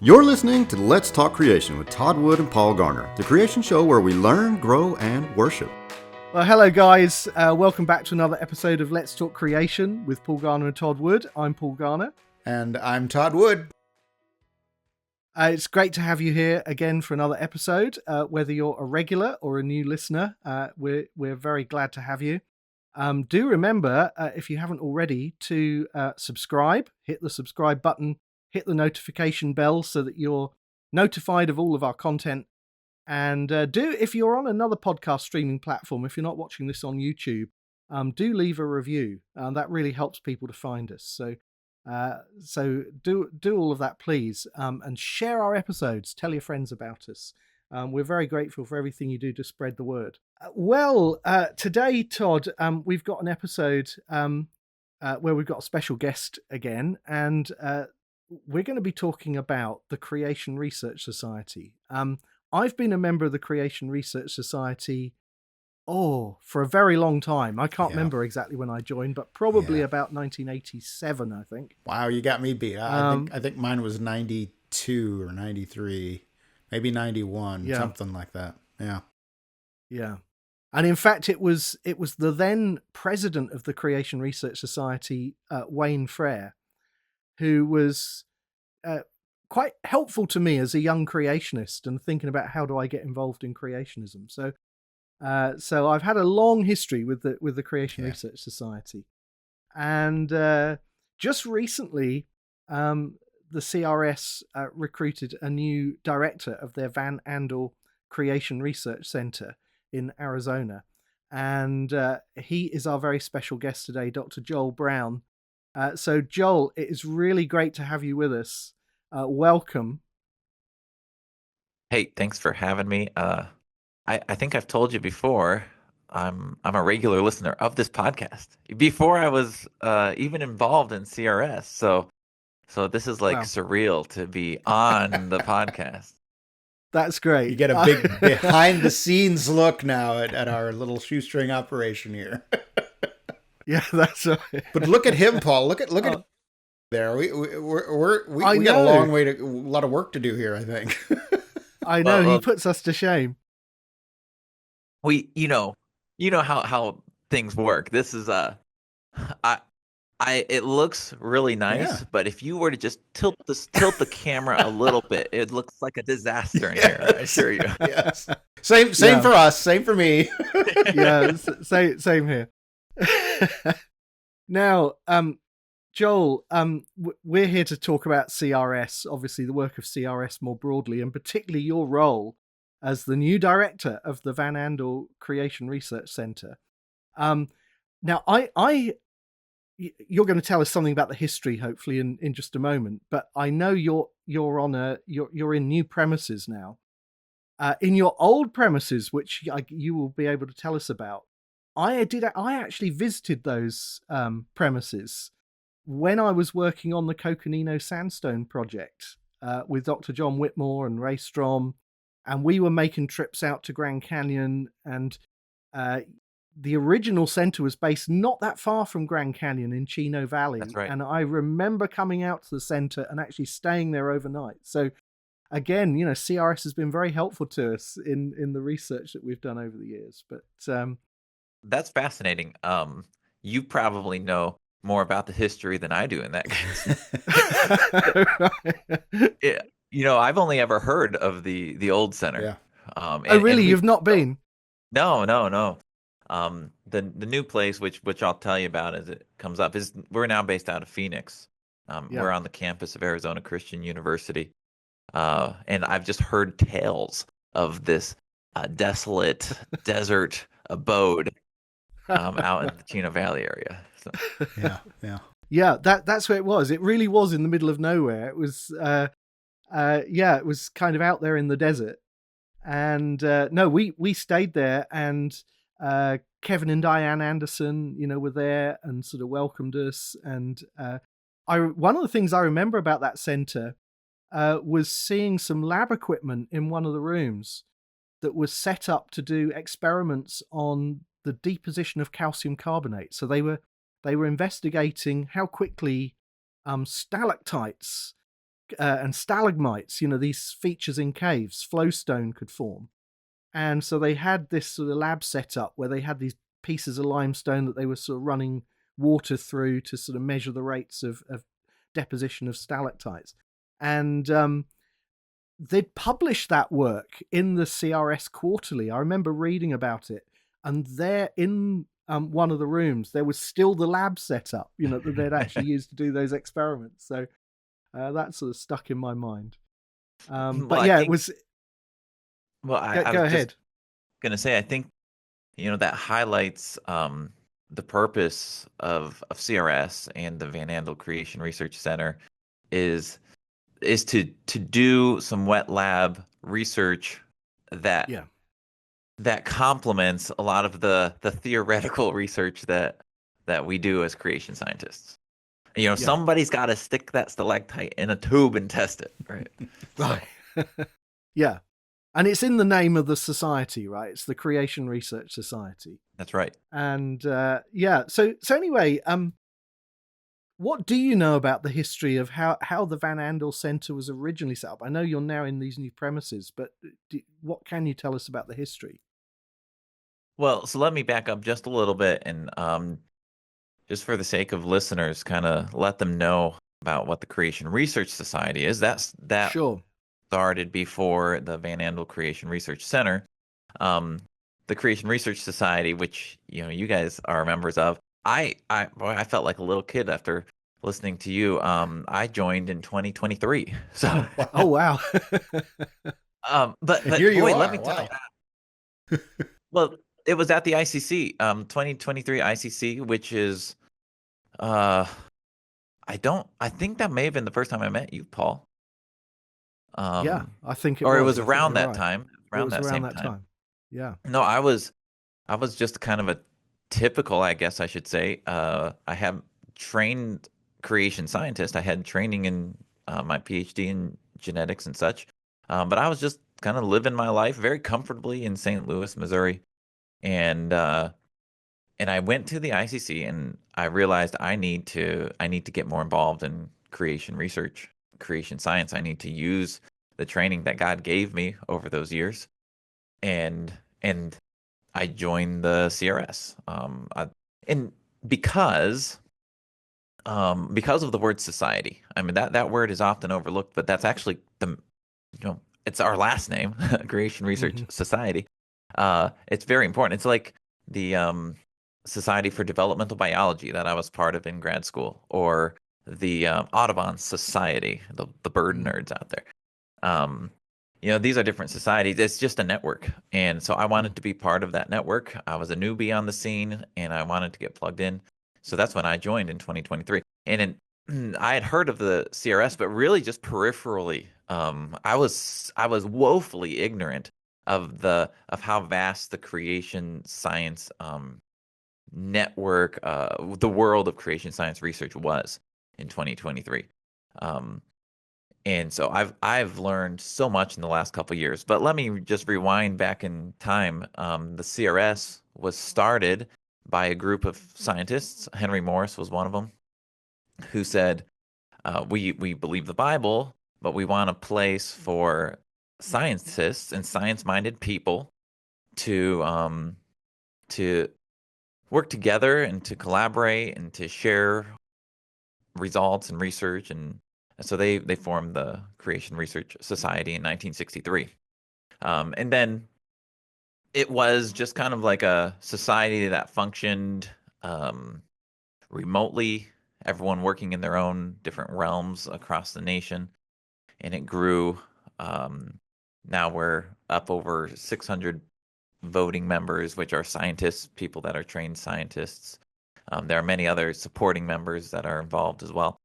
You're listening to Let's Talk Creation with Todd Wood and Paul Garner, the creation show where we learn, grow, and worship. Well, hello guys. Welcome back to another episode of Let's Talk Creation with Paul Garner and Todd Wood. I'm Paul Garner. And I'm Todd Wood. It's great to have you here again for another episode. Whether you're a regular or a new listener, we're very glad to have you. Do remember, if you haven't already, to subscribe, hit the subscribe button, hit the notification bell so that you're notified of all of our content. And if you're on another podcast streaming platform, if you're not watching this on YouTube, do leave a review. That really helps people to find us. So do all of that, please, and share our episodes. Tell your friends about us. We're very grateful for everything you do to spread the word. Today, Todd, we've got an episode where we've got a special guest again, and we're going to be talking about the Creation Research Society. I've been a member of the Creation Research Society for a very long time. I can't remember exactly when I joined, but probably about 1987, I think. Wow, you got me beat. I think mine was 92 or 93, maybe 91, something like that. Yeah. Yeah. And in fact, it was the then president of the Creation Research Society, Wayne Frere, who was quite helpful to me as a young creationist and thinking about how do I get involved in creationism. So I've had a long history with the Creation Research Society, and just recently, the CRS recruited a new director of their Van Andel Creation Research Center in Arizona, and he is our very special guest today, Dr. Joel Brown. So Joel, it is really great to have you with us. Welcome. Hey, thanks for having me. I think I've told you before, I'm a regular listener of this podcast before I was even involved in CRS. So this is like surreal to be on the podcast. That's great. You get a big behind the scenes look now at our little shoestring operation here. Yeah, that's right. But look at him, Paul. Look at there. We got a lot of work to do here, I think. I know, he puts us to shame. You know how things work. This is it looks really nice, but if you were to just tilt the camera a little bit, it looks like a disaster in here. I assure you. Yes. Same for us. Same for me. Yeah, same here. Now, Joel, we're here to talk about CRS, obviously the work of CRS more broadly, and particularly your role as the new director of the Van Andel Creation Research Center. Now, you're going to tell us something about the history, hopefully, in just a moment. But I know you're in new premises now. In your old premises, which you will be able to tell us about, I actually visited those premises when I was working on the Coconino Sandstone project with Dr. John Whitmore and Ray Strom, and we were making trips out to Grand Canyon, and the original center was based not that far from Grand Canyon in Chino Valley. That's right. And I remember coming out to the center and actually staying there overnight. So again, CRS has been very helpful to us in the research that we've done over the years. But that's fascinating. You probably know more about the history than I do in that case. I've only ever heard of the old center. Yeah. Really? You've not been? No. The new place, which I'll tell you about as it comes up, is we're now based out of Phoenix. We're on the campus of Arizona Christian University, and I've just heard tales of this desolate desert abode out in the Chino Valley area. So. Yeah. That's where it was. It really was in the middle of nowhere. It was, it was kind of out there in the desert. And we stayed there, and Kevin and Diane Anderson, were there and sort of welcomed us. And one of the things I remember about that center was seeing some lab equipment in one of the rooms that was set up to do experiments on the deposition of calcium carbonate. So they were investigating how quickly stalactites and stalagmites, these features in caves, flowstone could form. And so they had this sort of lab set up where they had these pieces of limestone that they were sort of running water through to sort of measure the rates of deposition of stalactites. And they'd published that work in the CRS Quarterly. I remember reading about it. And there in one of the rooms, there was still the lab set up, that they'd actually used to do those experiments. So that sort of stuck in my mind. But yeah, it was... Well, I go was ahead. just going to say, I think, that highlights the purpose of CRS and the Van Andel Creation Research Center is to do some wet lab research that complements a lot of the theoretical research that we do as creation scientists. Somebody's got to stick that stalactite in a tube and test it, right? Right. Yeah. And it's in the name of the society, right? It's the Creation Research Society. That's right. And so anyway, what do you know about the history of how the Van Andel Center was originally set up? I know you're now in these new premises, but what can you tell us about the history? Well, so let me back up just a little bit and just for the sake of listeners, kind of let them know about what the Creation Research Society is. That sure. Started before the Van Andel Creation Research Center. The Creation Research Society, which you guys are members of, I felt like a little kid after listening to you. I joined in 2023. So oh wow. But here you boy, are. let me tell you. Well, it was at the ICC, 2023 ICC, which is I think that may have been the first time I met you, Paul. Yeah, I think it was around that time. Around that same time. Yeah. No, I was just kind of a typical, I guess I should say. I have trained creation scientist. I had training in my PhD in genetics and such. But I was just kind of living my life very comfortably in St. Louis, Missouri. And I went to the ICC and I realized I need to get more involved in creation research, creation science. I need to use the training that God gave me over those years, and I joined the CRS. And because of the word society. I mean that word is often overlooked, but that's actually it's our last name, Creation Research Society. It's very important. It's like the Society for Developmental Biology that I was part of in grad school, or the Audubon Society, the bird nerds out there. These are different societies. It's just a network. And so I wanted to be part of that network. I was a newbie on the scene and I wanted to get plugged in. So that's when I joined in 2023. And I had heard of the CRS, but really just peripherally. I was woefully ignorant of how vast the creation science network, the world of creation science research was in 2023. And so I've learned so much in the last couple of years. But let me just rewind back in time. The CRS was started by a group of scientists. Henry Morris was one of them, who said, we believe the Bible, but we want a place for scientists and science-minded people to work together and to collaborate and to share results and research. And so they formed the Creation Research Society in 1963. And then it was just kind of like a society that functioned remotely, everyone working in their own different realms across the nation. And it grew. Now we're up over 600 voting members, which are scientists, people that are trained scientists. There are many other supporting members that are involved as well.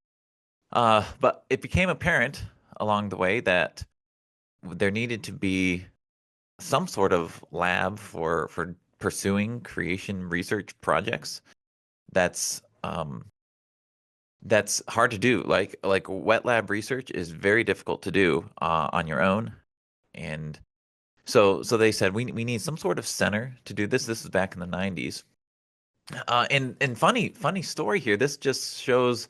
But it became apparent along the way that there needed to be some sort of lab for pursuing creation research projects. That's hard to do. Like wet lab research is very difficult to do on your own. And so they said we need some sort of center to do this. This is back in the 90s. And funny story here. This just shows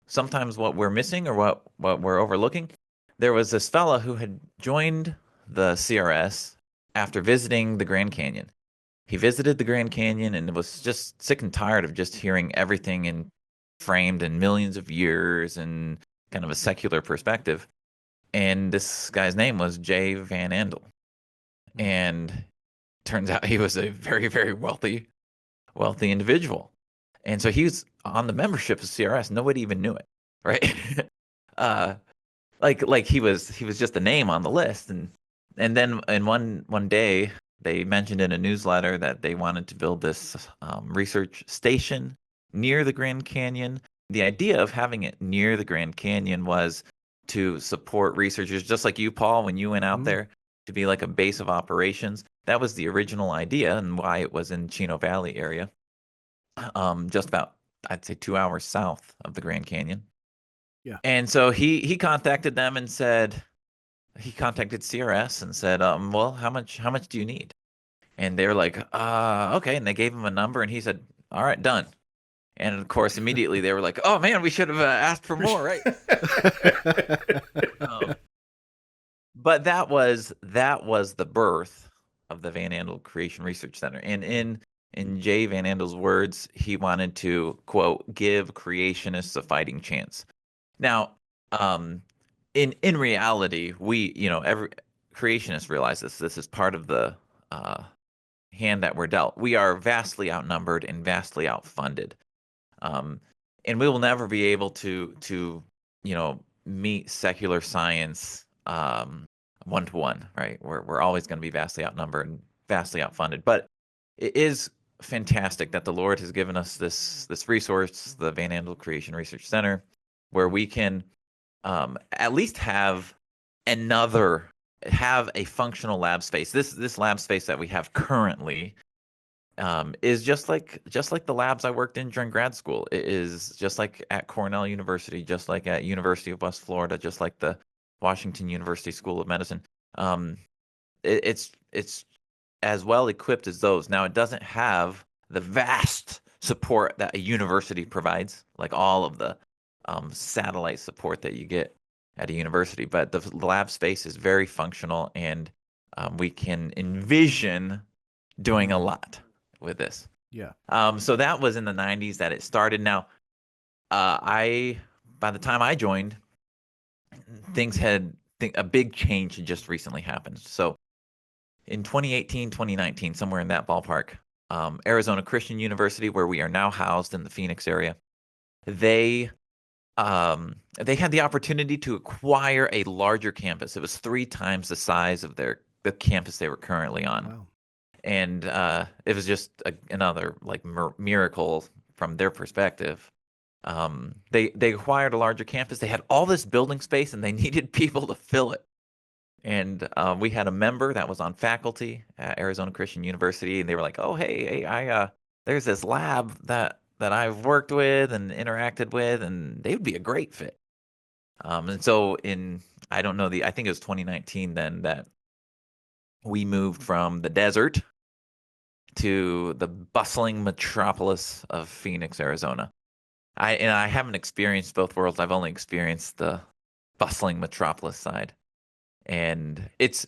sometimes what we're missing or what we're overlooking. there was this fella who had joined the CRS after visiting the Grand Canyon. He visited the Grand Canyon and was just sick and tired of just hearing everything framed in millions of years and kind of a secular perspective. And this guy's name was Jay Van Andel. And turns out he was a very, very wealthy individual. And so he was on the membership of CRS. Nobody even knew it, right? like he was just a name on the list. And then in one day, they mentioned in a newsletter that they wanted to build this research station near the Grand Canyon. The idea of having it near the Grand Canyon was to support researchers, just like you, Paul, when you went out there, to be like a base of operations. That was the original idea and why it was in Chino Valley area, just about, I'd say, 2 hours south of the Grand Canyon. Yeah. And so he contacted them and said, he contacted CRS and said, well, how much do you need? And they were like, okay. And they gave him a number and he said, all right, done. And of course, immediately they were like, oh man, we should have asked for more, right? But that was the birth of the Van Andel Creation Research Center. And in Jay Van Andel's words, he wanted to, quote, give creationists a fighting chance. Now, in reality, every creationists realize this. This is part of the hand that we're dealt. We are vastly outnumbered and vastly outfunded, and we will never be able to meet secular science 1-to-1. Right? We're always going to be vastly outnumbered and vastly outfunded. But it is fantastic that the Lord has given us this resource, the Van Andel Creation Research Center, where we can at least have a functional lab space. This lab space that we have currently is just like the labs I worked in during grad school. It is just like at Cornell University, just like at University of West Florida, just like the Washington University School of Medicine. It's as well equipped as those. Now, it doesn't have the vast support that a university provides, like all of the satellite support that you get at a university, but the lab space is very functional, and we can envision doing a lot with this. Yeah. So that was in the 90s that it started. Now, by the time I joined, a big change had just recently happened. So in 2018, 2019, somewhere in that ballpark, Arizona Christian University, where we are now housed in the Phoenix area, they had the opportunity to acquire a larger campus. It was 3 times the size of the campus they were currently on. Wow. And it was just another miracle from their perspective. They acquired a larger campus. They had all this building space, and they needed people to fill it. And we had a member that was on faculty at Arizona Christian University, and they were like, "Oh, hey, there's this lab that I've worked with and interacted with, and they would be a great fit." And so I think it was 2019 then that we moved from the desert to the bustling metropolis of Phoenix, Arizona. I haven't experienced both worlds. I've only experienced the bustling metropolis side. And it's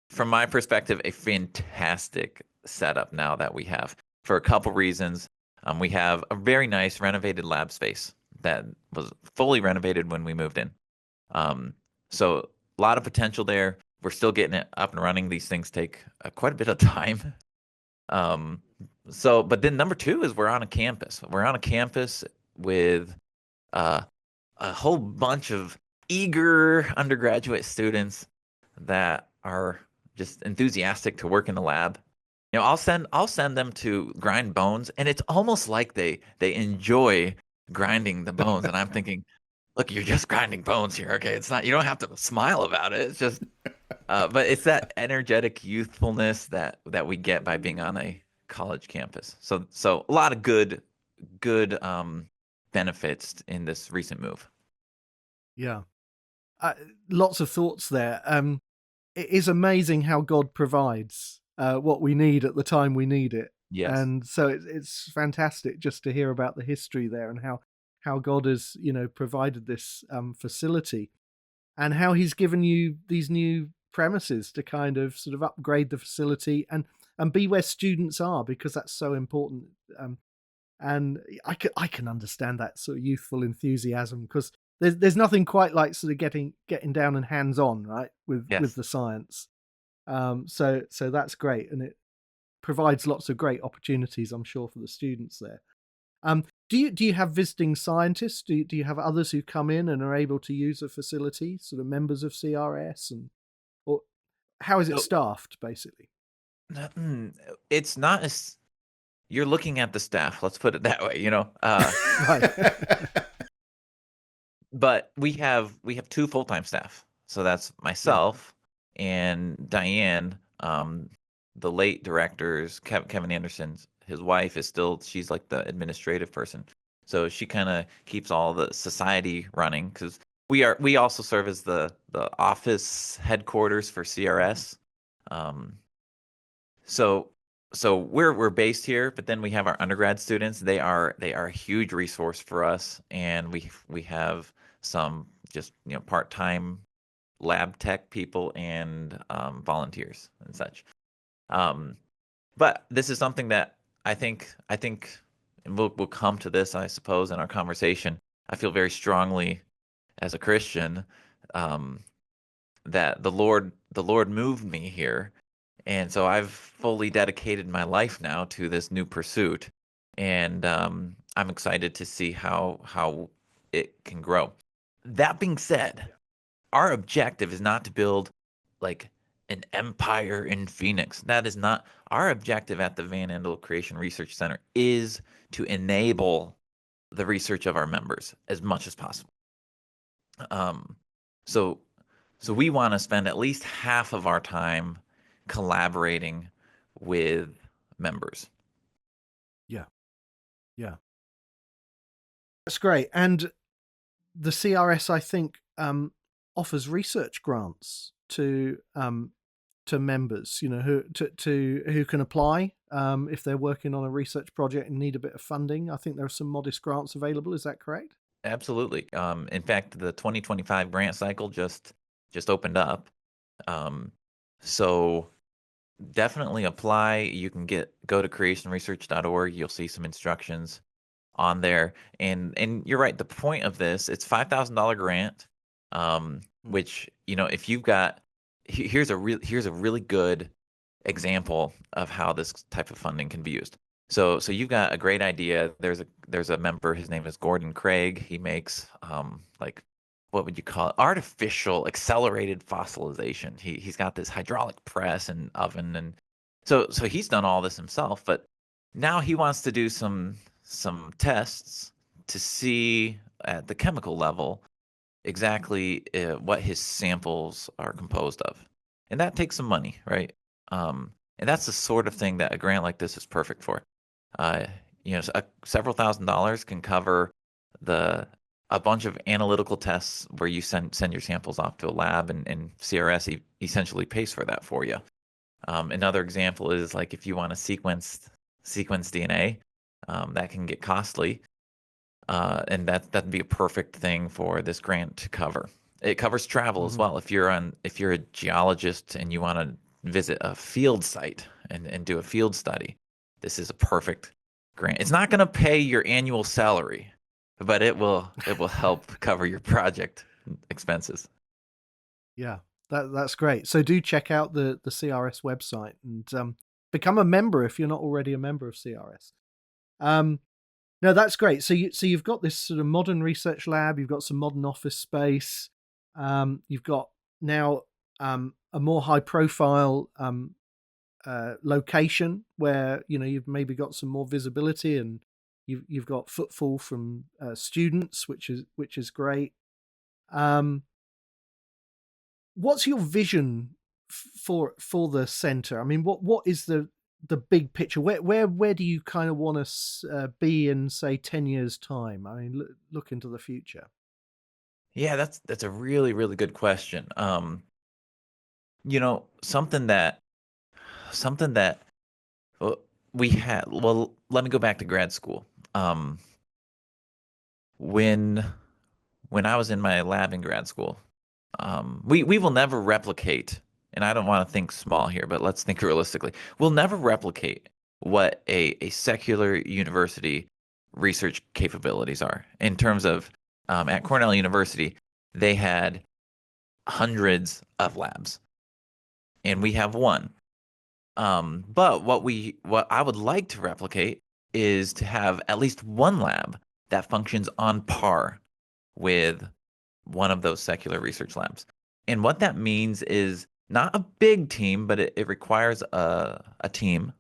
from my perspective a fantastic setup now that we have, for a couple reasons. We have a very nice renovated lab space that was fully renovated when we moved in. So a lot of potential there. We're still getting it up and running. These things take quite a bit of time. But then number 2 is we're on a campus. We're on a campus with a whole bunch of eager undergraduate students that are just enthusiastic to work in the lab. I'll send them to grind bones, and it's almost like they enjoy grinding the bones. And I'm thinking, look, you're just grinding bones here, okay? It's not, you don't have to smile about it. It's just, but it's that energetic youthfulness that we get by being on a college campus. So a lot of good benefits in this recent move. Yeah. Lots of thoughts there. It is amazing how God provides what we need at the time we need it. Yes. And so it's fantastic just to hear about the history there and how God has, provided this facility. and how he's given you these new premises to kind of sort of upgrade the facility and be where students are, because that's so important. And I can understand that sort of youthful enthusiasm, because there's nothing quite like sort of getting down and hands on, right, with the science. So that's great, and it provides lots of great opportunities, I'm sure, for the students there. Do you have visiting scientists? Do you have others who come in and are able to use the facility, sort of members of CRS, or how is it staffed, basically? It's not as you're looking at the staff. Let's put it that way. Right. But we have 2 full-time staff. So that's myself and Diane, the late directors, Kevin Anderson's his wife is she's like the administrative person. So she kind of keeps all the society running, because we also serve as the office headquarters for CRS. So we're based here, but then we have our undergrad students. They are a huge resource for us, and we have some just part-time lab tech people and volunteers and such. But this is something that I think, and we'll come to this, I suppose, in our conversation. I feel very strongly as a Christian that the Lord moved me here, and so I've fully dedicated my life now to this new pursuit, and I'm excited to see how it can grow. That being said, our objective is not to build like an empire in Phoenix. That is not our objective at the Van Andel Creation Research Center. Is to enable the research of our members as much as possible. So we want to spend at least half of our time collaborating with members. Yeah, that's great. And the CRS, I think, offers research grants to members, who can apply if they're working on a research project and need a bit of funding. I think there are some modest grants available. Is that correct? Absolutely. In fact, the 2025 grant cycle just opened up. So definitely apply. You can go to creationresearch.org. You'll see some instructions on there. And you're right. The point of this, it's $5,000 grant, which, if you've got, here's a really good example of how this type of funding can be used. So you've got a great idea. There's a member, his name is Gordon Craig. He makes what would you call it? Artificial accelerated fossilization. He's got this hydraulic press and oven, and so he's done all this himself, but now he wants to do some tests to see at the chemical level exactly what his samples are composed of. And that takes some money, right? And that's the sort of thing that a grant like this is perfect for. Several $1,000s can cover a bunch of analytical tests where you send your samples off to a lab, and CRS essentially pays for that for you. Another example is like if you want to sequence DNA, that can get costly. And that'd be a perfect thing for this grant to cover. It covers travel as well. If you're a geologist and you want to visit a field site and do a field study, this is a perfect grant. It's not going to pay your annual salary, but it will help cover your project expenses. Yeah, that's great. So do check out the CRS website and become a member if you're not already a member of CRS. No, that's great. So you've got this sort of modern research lab. You've got some modern office space. You've got now a more high profile location where you've maybe got some more visibility, and you've got footfall from students, which is great. What's your vision for the center? I mean, what is the big picture? Where do you kind of want to be in, say, 10 years time? I mean, look into the future. Yeah, that's a really, really good question. Something that we had. Well, let me go back to grad school. When I was in my lab in grad school, we will never replicate, and I don't want to think small here, but let's think realistically. We'll never replicate what a secular university research capabilities are in terms of at Cornell University, they had hundreds of labs, and we have one. But what I would like to replicate is to have at least one lab that functions on par with one of those secular research labs. And what that means is not a big team, but it requires a team.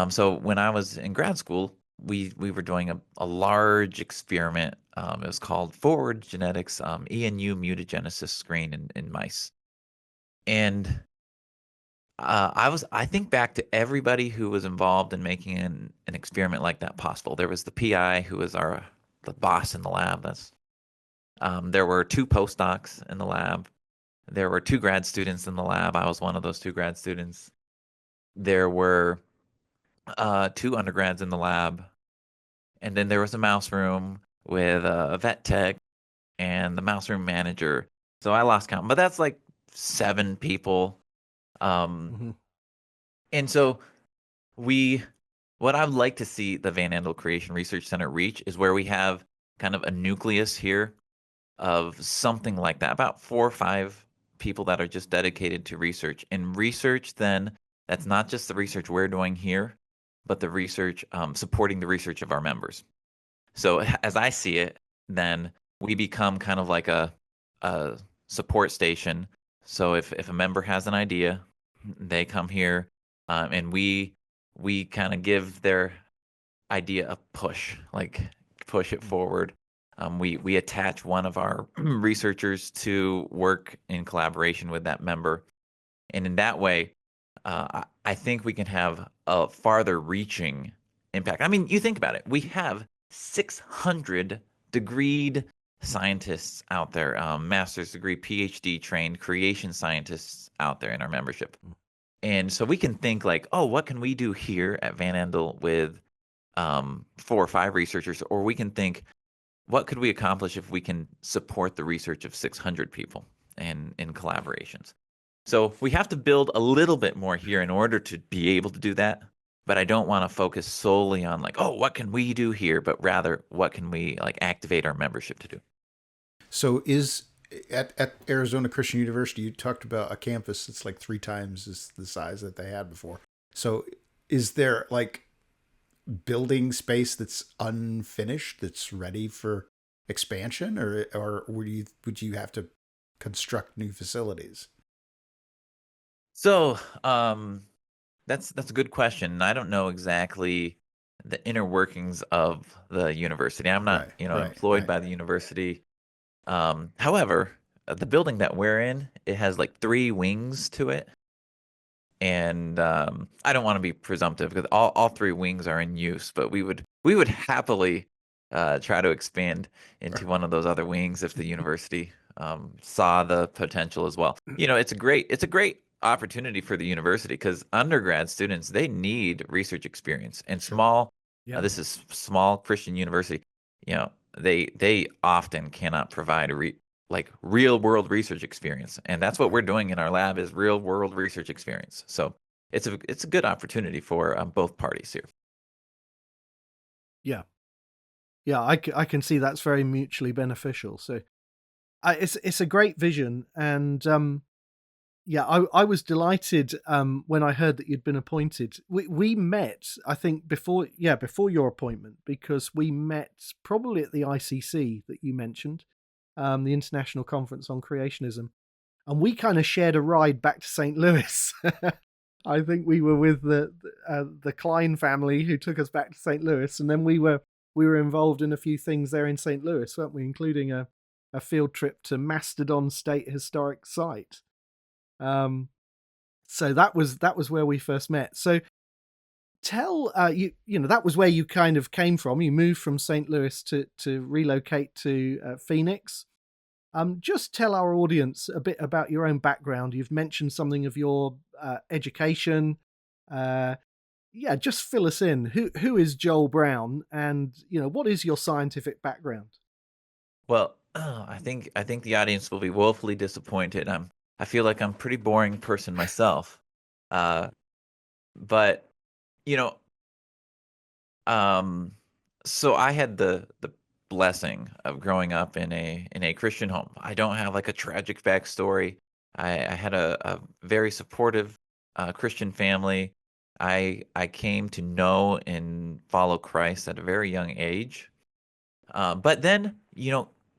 So when I was in grad school, we were doing a large experiment. It was called Forward Genetics ENU mutagenesis screen in mice. And I think back to everybody who was involved in making an experiment like that possible. There was the PI who was the boss in the lab. There were 2 postdocs in the lab. There were 2 grad students in the lab. I was one of those 2 grad students. There were 2 undergrads in the lab. And then there was a mouse room with a vet tech and the mouse room manager. So I lost count, but that's like 7 people. And so what I would like to see the Van Andel Creation Research Center reach is where we have kind of a nucleus here of something like that, about 4 or 5 people that are just dedicated to research. And research, then, that's not just the research we're doing here, but the research supporting the research of our members. So as I see it, then we become kind of like a support station. So if a member has an idea, they come here, and we kind of give their idea a push, like push it forward. We attach one of our researchers to work in collaboration with that member, and in that way, I think we can have a farther reaching impact. I mean, you think about it. We have 600 degreed scientists out there, master's degree, PhD trained creation scientists out there in our membership. And so we can think like, oh, what can we do here at Van Andel with 4 or 5 researchers? Or we can think, what could we accomplish if we can support the research of 600 people in collaborations? So we have to build a little bit more here in order to be able to do that. But I don't want to focus solely on like, oh, what can we do here? But rather, what can we like activate our membership to do? So at Arizona Christian University, you talked about a campus that's like 3 times the size that they had before. So is there like building space that's unfinished that's ready for expansion, or would you have to construct new facilities? So that's a good question. I don't know exactly the inner workings of the university. I'm not employed by the university. However, the building that we're in, it has like 3 wings to it. And I don't want to be presumptive because all 3 wings are in use, but we would happily try to expand into one of those other wings if the university saw the potential as well. It's a great opportunity for the university because undergrad students, they need research experience, and this is small Christian university. They often cannot provide real world research experience, and that's what we're doing in our lab is real world research experience. So it's a good opportunity for both parties here. Yeah, I can see that's very mutually beneficial. So it's a great vision, and I was delighted when I heard that you'd been appointed. We met, I think, before your appointment, because we met probably at the ICC that you mentioned. The International Conference on Creationism, and we kind of shared a ride back to St. Louis. I think we were with the Klein family who took us back to St. Louis, and then we were involved in a few things there in St. Louis, weren't we? Including a field trip to Mastodon State Historic Site. So that was where we first met. So tell that was where you kind of came from. You moved from St. Louis to relocate to Phoenix. Just tell our audience a bit about your own background. You've mentioned something of your education. Just fill us in. Who is Joel Brown, and what is your scientific background? Well, Oh, I think the audience will be woefully disappointed. I feel like I'm a pretty boring person myself. Uh, but you know, um, so I had the blessing of growing up in a Christian home. I don't have like a tragic backstory. I had a very supportive Christian family. I came to know and follow Christ at a very young age. But then,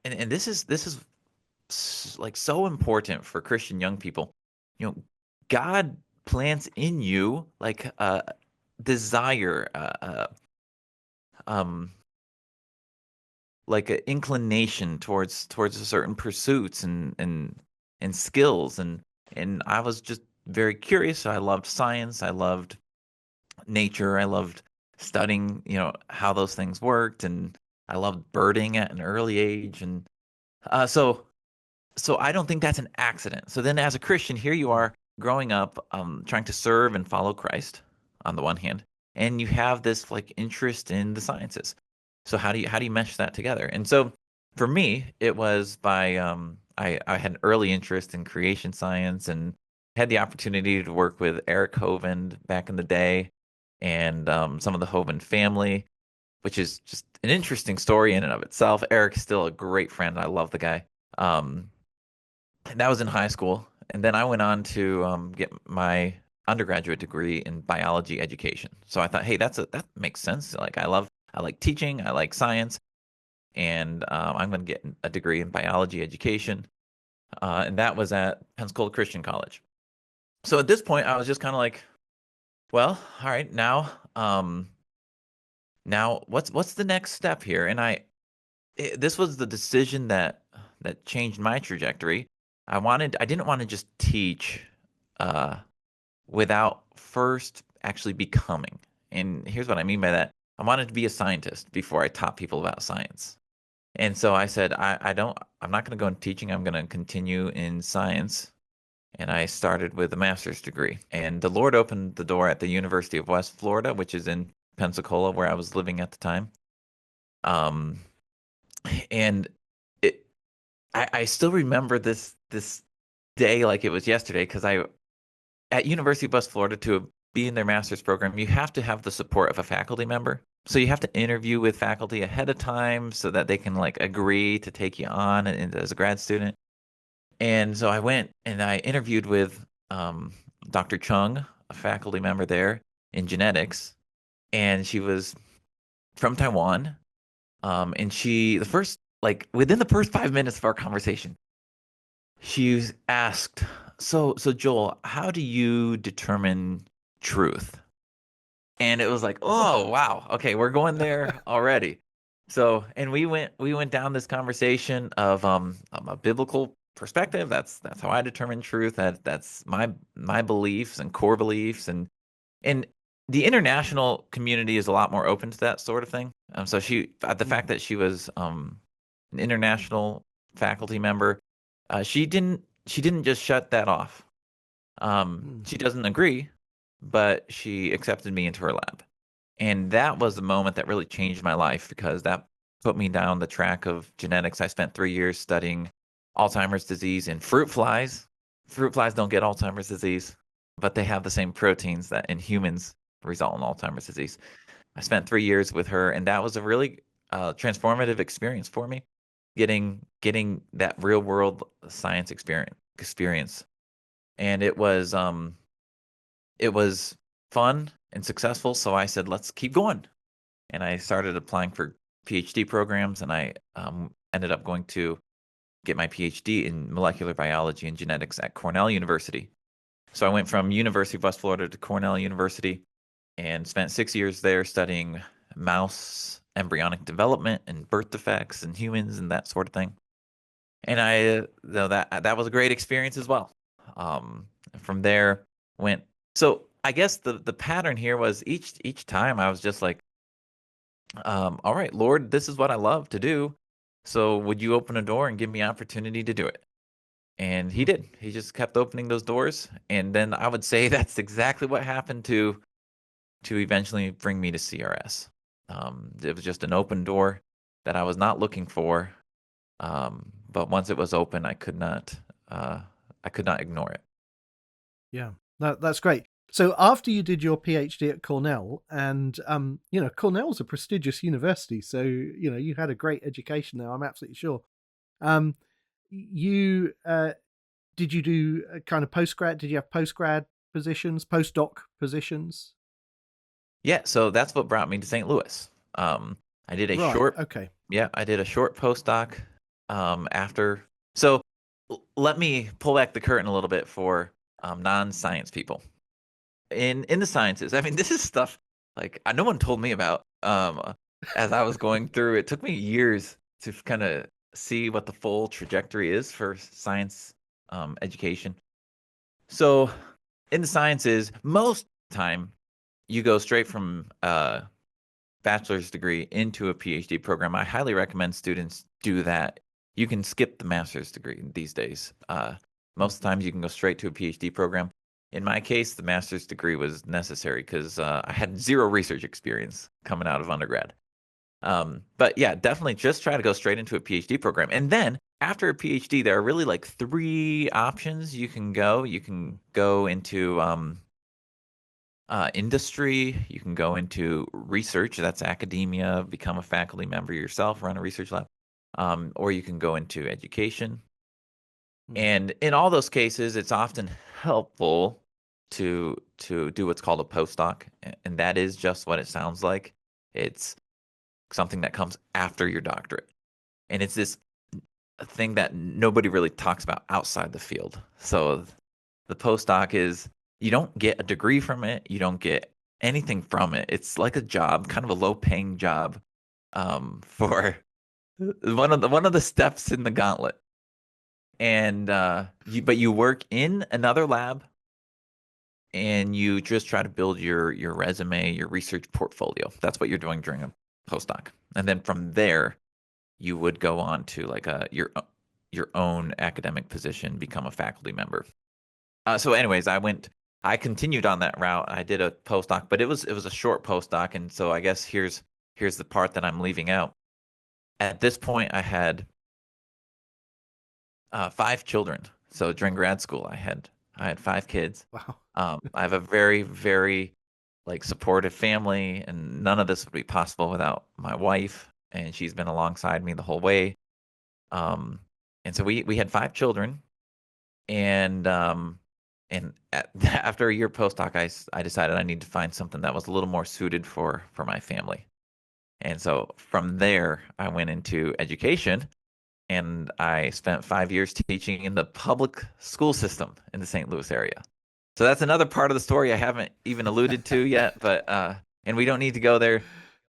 and this is like so important for Christian young people. God plants in you like a desire, um, like an inclination towards a certain pursuits and skills, and I was just very curious. I loved science. I loved nature. I loved studying, how those things worked, and I loved birding at an early age, and so. So I don't think that's an accident. So then as a Christian, here you are growing up, trying to serve and follow Christ on the one hand, and you have this like interest in the sciences. So how do you mesh that together? And so for me, it was by I had an early interest in creation science and had the opportunity to work with Eric Hovind back in the day and some of the Hovind family, which is just an interesting story in and of itself. Eric's still a great friend. I love the guy. Um, and that was in high school. And then I went on to get my undergraduate degree in biology education. So I thought, hey, that makes sense. Like I like teaching, I like science, and I'm going to get a degree in biology education. And that was at Pensacola Christian College. So at this point, I was just kind of like, well, all right, now what's the next step here? And this was the decision that changed my trajectory. I didn't want to just teach uh, without first actually becoming. And here's what I mean by that. I wanted to be a scientist before I taught people about science. And so I said, I'm not going to go into teaching. I'm going to continue in science. And I started with a master's degree. And the Lord opened the door at the University of West Florida, which is in Pensacola, where I was living at the time. Um, and it, I still remember this day like it was yesterday because at University of West Florida to be in their master's program, you have to have the support of a faculty member. So you have to interview with faculty ahead of time so that they can like agree to take you on as a grad student. And so I went and I interviewed with Dr. Chung, a faculty member there in genetics, and she was from Taiwan. And the first like within the first 5 minutes of our conversation, she asked, so Joel, how do you determine truth? And it was like, oh wow, okay, we're going there already. So, and we went down this conversation of a biblical perspective. That's how I determine truth. That's my beliefs and core beliefs, and the international community is a lot more open to that sort of thing. So the fact that she was an international faculty member, she didn't just shut that off. She doesn't agree, but she accepted me into her lab. And that was the moment that really changed my life because that put me down the track of genetics. I spent 3 years studying Alzheimer's disease in fruit flies. Fruit flies don't get Alzheimer's disease, but they have the same proteins that in humans result in Alzheimer's disease. I spent 3 years with her, and that was a really transformative experience for me, getting that real world science experience. And it was fun and successful. So I said, let's keep going. And I started applying for PhD programs, and I ended up going to get my PhD in molecular biology and genetics at Cornell University. So I went from University of West Florida to Cornell University and spent 6 years there studying mouse embryonic development and birth defects in humans and that sort of thing. And that was a great experience as well. From there went so I guess the pattern here was each time I was just like, all right, Lord, this is what I love to do. So would you open a door and give me opportunity to do it? And he did. He just kept opening those doors. And then I would say that's exactly what happened to eventually bring me to CRS. It was just an open door that I was not looking for. But once it was open, I could not ignore it. Yeah, that's great. So after you did your PhD at Cornell, and Cornell's a prestigious university, so you had a great education there. I'm absolutely sure. You did you do a kind of postgrad? Did you have postgrad positions, postdoc positions? Yeah, so that's what brought me to St. Louis. I did a Right, short okay. Yeah, I did a short postdoc after. So let me pull back the curtain a little bit for non-science people. In the sciences, I mean, this is stuff like no one told me about as I was going through. It took me years to kind of see what the full trajectory is for science education. So in the sciences, most time you go straight from bachelor's degree into a PhD program. I highly recommend students do that. You can skip the master's degree these days. Most of the times you can go straight to a PhD program. In my case, the master's degree was necessary because I had zero research experience coming out of undergrad. But yeah, definitely just try to go straight into a PhD program. And then after a PhD, there are really like 3 options you can go. You can go into industry, you can go into research, that's academia, become a faculty member yourself, run a research lab, or you can go into education. And in all those cases, it's often helpful to do what's called a postdoc, and that is just what it sounds like. It's something that comes after your doctorate, and it's this thing that nobody really talks about outside the field. So the postdoc is, you don't get a degree from it. You don't get anything from it. It's like a job, kind of a low-paying job, for one of the steps in the gauntlet. And but you work in another lab, and you just try to build your resume, your research portfolio. That's what you're doing during a postdoc. And then from there, you would go on to like your own academic position, become a faculty member. So anyways, I continued on that route. I did a postdoc, but it was a short postdoc, and so I guess here's the part that I'm leaving out. At this point, I had 5 children. So during grad school, I had 5 kids. Wow. I have a very, very like supportive family, and none of this would be possible without my wife, and she's been alongside me the whole way. And so we had 5 children, and after a year postdoc, I decided I need to find something that was a little more suited for my family. And so from there, I went into education, and I spent 5 years teaching in the public school system in the St. Louis area. So that's another part of the story I haven't even alluded to yet, but and we don't need to go there.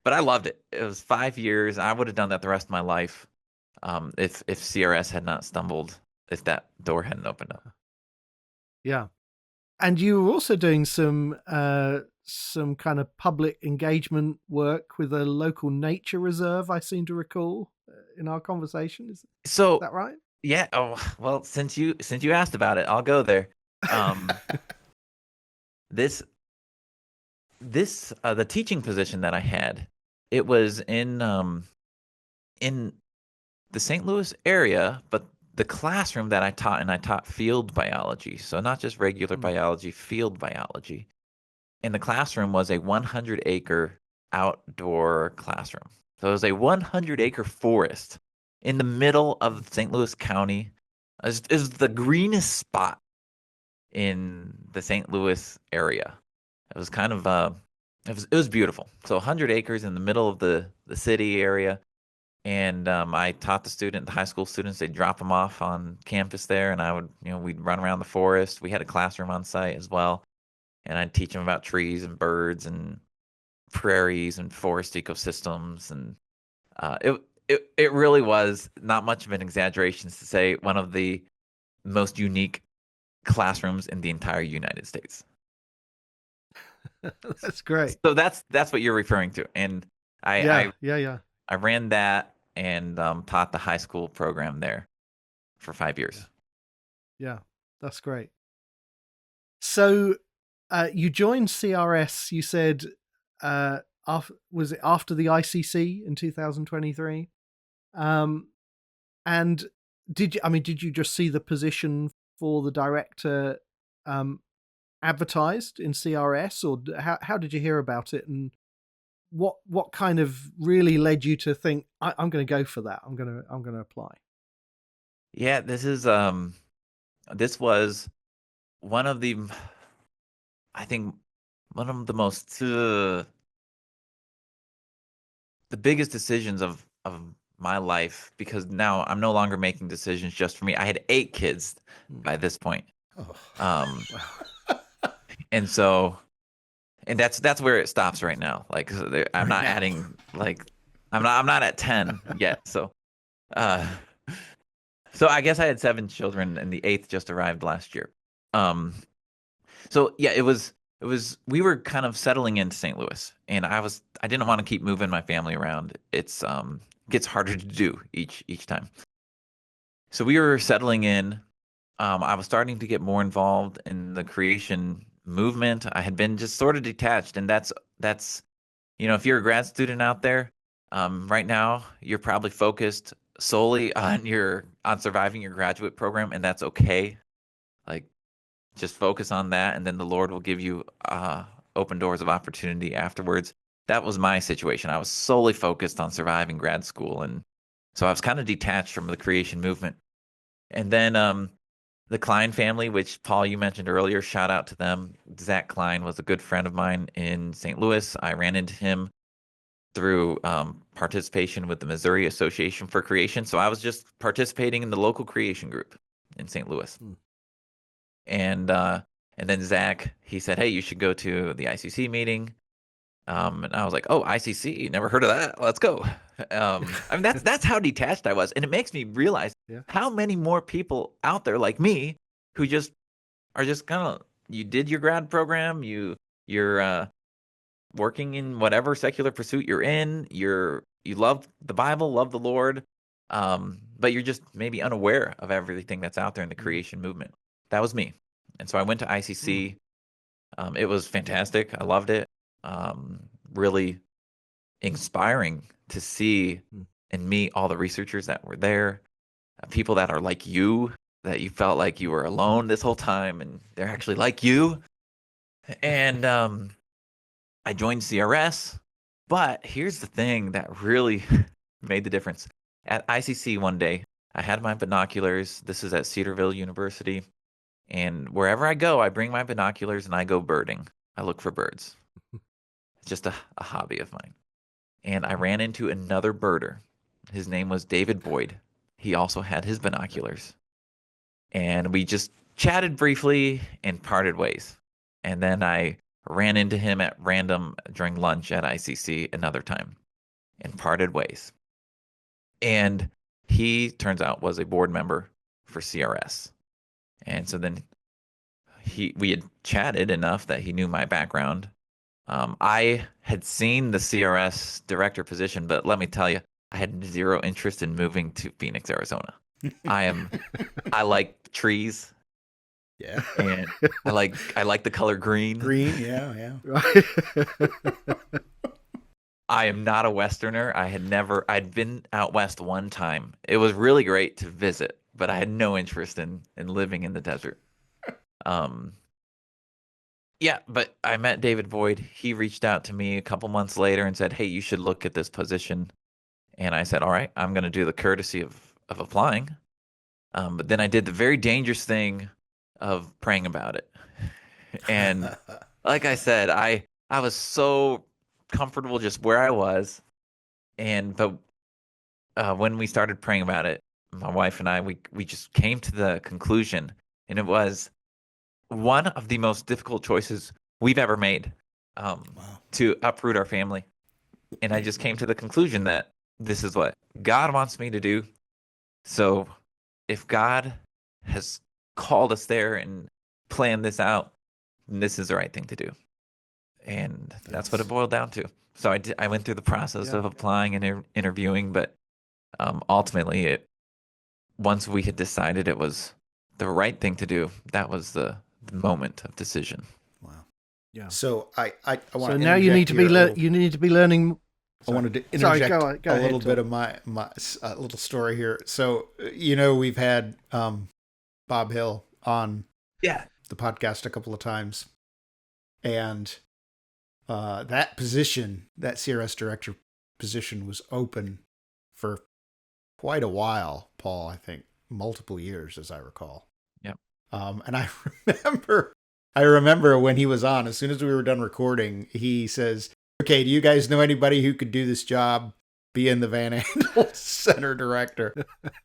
But I loved it. It was 5 years. I would have done that the rest of my life if CRS had not stumbled, if that door hadn't opened up. Yeah. And you were also doing some kind of public engagement work with a local nature reserve, I seem to recall in our conversation. Is that right? Yeah. Oh, well, since you asked about it, I'll go there. The teaching position that I had, it was in the St. Louis area, but the classroom that I taught field biology. So not just regular biology, field biology. And the classroom was a 100-acre outdoor classroom. So it was a 100-acre forest in the middle of St. Louis County. It was the greenest spot in the St. Louis area. It was kind of it was beautiful. So 100 acres in the middle of the city area. And I taught the high school students, they'd drop them off on campus there, and we'd run around the forest. We had a classroom on site as well, and I'd teach them about trees and birds and prairies and forest ecosystems. And it really was not much of an exaggeration to say one of the most unique classrooms in the entire United States. That's great. So that's what you're referring to, and I ran that and taught the high school program there for 5 years. Yeah, that's great. So you joined CRS, you said, was it after the ICC in 2023? And did you just see the position for the director advertised in CRS, or how did you hear about it, and what kind of really led you to think I'm going to go for that? I'm going to apply. Yeah, this was one of the, I think, one of the most the biggest decisions of my life, because now I'm no longer making decisions just for me. I had 8 kids by this point. Oh. And so, and that's where it stops right now. Like, I'm not adding, like, I'm not at 10 yet. So, so I guess I had 7 children, and the 8th just arrived last year. So yeah, it was we were kind of settling into St. Louis, and I didn't want to keep moving my family around. It's gets harder to do each time. So we were settling in. I was starting to get more involved in the creation movement. I had been just sort of detached, and that's if you're a grad student out there, right now you're probably focused solely on surviving your graduate program, and that's okay. Like, just focus on that, and then the Lord will give you open doors of opportunity afterwards. That was my situation. I was solely focused on surviving grad school, and so I was kind of detached from the creation movement. And then the Klein family, which Paul, you mentioned earlier, shout out to them. Zach Klein was a good friend of mine in St. Louis. I ran into him through participation with the Missouri Association for Creation. So I was just participating in the local creation group in St. Louis. And then Zach, he said, "Hey, you should go to the ICC meeting." And I was like, "Oh, ICC, never heard of that. Let's go." I mean, that's how detached I was, and it makes me realize how many more people out there like me who just are just kind of, you did your grad program, you're working in whatever secular pursuit you're in, you love the Bible, love the Lord, but you're just maybe unaware of everything that's out there in the creation movement. That was me. And so I went to ICC. It was fantastic. I loved it. Really inspiring to see and meet all the researchers that were there, people that are like you, that you felt like you were alone this whole time, and they're actually like you. And I joined CRS, but here's the thing that really made the difference. At ICC one day, I had my binoculars. This is at Cedarville University. And wherever I go, I bring my binoculars and I go birding. I look for birds. It's just a hobby of mine. And I ran into another birder. His name was David Boyd. He also had his binoculars. And we just chatted briefly and parted ways. And then I ran into him at random during lunch at ICC another time and parted ways. And he, turns out, was a board member for CRS. And so then we had chatted enough that he knew my background. I had seen the CRS director position, but let me tell you, I had zero interest in moving to Phoenix, Arizona. I like trees. Yeah. And I like the color green. Green, yeah. Right. I am not a Westerner. I'd been out west one time. It was really great to visit, but I had no interest in living in the desert. Yeah, but I met David Boyd. He reached out to me a couple months later and said, "Hey, you should look at this position." And I said, "All right, I'm going to do the courtesy of applying." But then I did the very dangerous thing of praying about it. And like I said, I was so comfortable just where I was. But when we started praying about it, my wife and I, we just came to the conclusion, and it was one of the most difficult choices we've ever made, to uproot our family. And I just came to the conclusion that this is what God wants me to do. So if God has called us there and planned this out, then this is the right thing to do. And that's what it boiled down to. So I went through the process of applying and interviewing, but ultimately, once we had decided it was the right thing to do, that was the moment of decision. Wow. Yeah. So I want. So now you need to be learning I wanted to Sorry, interject go a ahead, little bit Tom. of my little story here. So, we've had Bob Hill on Yeah. the podcast a couple of times, and that position, that CRS director position, was open for quite a while, Paul. I think multiple years, as I recall. Yep. And I remember when he was on, as soon as we were done recording, he says, "Okay, do you guys know anybody who could do this job, being the Van Andel center director?"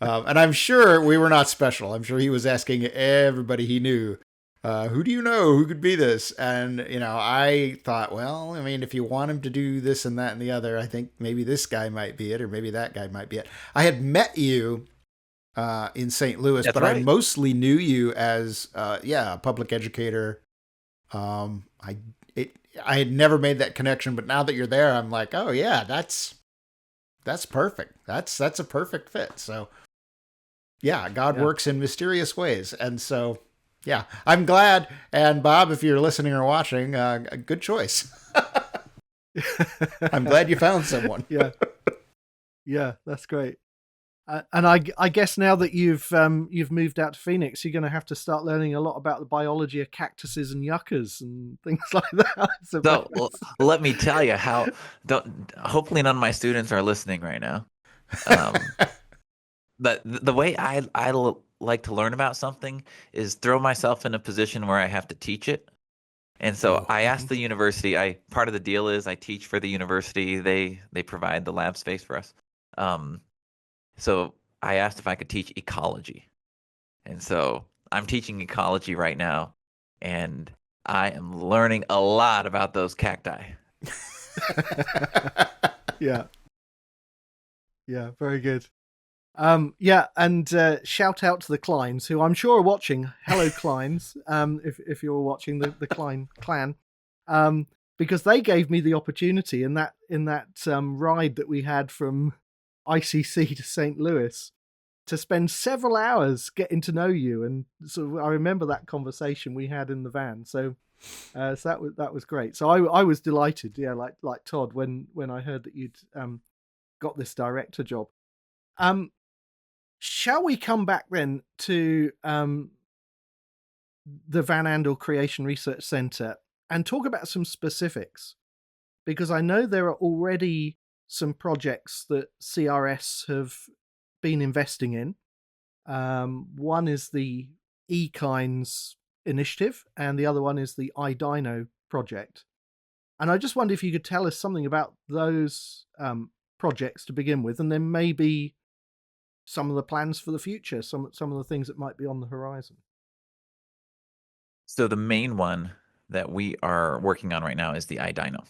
And I'm sure we were not special. I'm sure he was asking everybody he knew, who do you know who could be this? And, I thought, well, I mean, if you want him to do this and that and the other, I think maybe this guy might be it, or maybe that guy might be it. I had met you in St. Louis, That's but I right. mostly knew you as, a public educator. I had never made that connection, but now that you're there, I'm like, oh yeah, that's perfect. That's a perfect fit. So yeah, God works in mysterious ways. And so, yeah, I'm glad. And Bob, if you're listening or watching, a good choice. I'm glad you found someone. Yeah, that's great. And I guess now that you've moved out to Phoenix, you're going to have to start learning a lot about the biology of cactuses and yuccas and things like that. So let me tell you how. Hopefully, none of my students are listening right now. But the way I like to learn about something is throw myself in a position where I have to teach it. And so I asked the university. Part of the deal is I teach for the university. They provide the lab space for us. So I asked if I could teach ecology. And so I'm teaching ecology right now, and I am learning a lot about those cacti. Yeah, very good. And shout out to the Kleins, who I'm sure are watching. Hello, Kleins. If you're watching the Klein clan, because they gave me the opportunity in that ride that we had from ICC to St. Louis to spend several hours getting to know you, and so I remember that conversation we had in the van. So that was great. So I was delighted, like Todd, when I heard that you'd got this director job. Shall we come back then to the Van Andel Creation Research Center and talk about some specifics? Because I know there are already some projects that CRS have been investing in. One is the eKinds initiative, and the other one is the iDino project. And I just wonder if you could tell us something about those projects to begin with, and then maybe some of the plans for the future, some of the things that might be on the horizon. So the main one that we are working on right now is the iDino.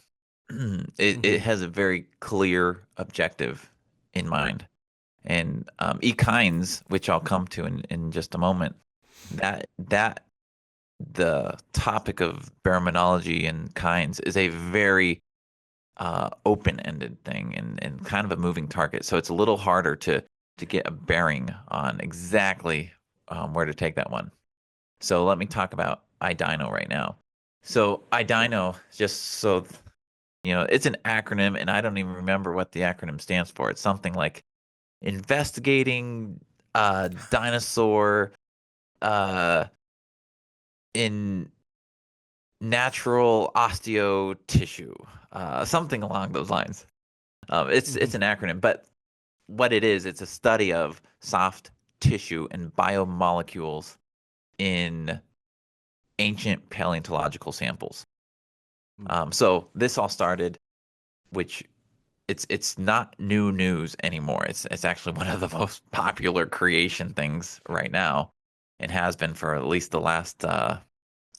It has a very clear objective in mind. And eKinds, which I'll come to in just a moment, that the topic of baraminology and kinds is a very open-ended thing and kind of a moving target. So it's a little harder to get a bearing on exactly where to take that one. So let me talk about iDino right now. So iDino, just so it's an acronym, and I don't even remember what the acronym stands for. It's something like investigating dinosaur in natural osteo tissue, something along those lines. It's an acronym, but what it is, it's a study of soft tissue and biomolecules in ancient paleontological samples. So this all started, which it's not new news anymore. It's actually one of the most popular creation things right now, and has been for at least the last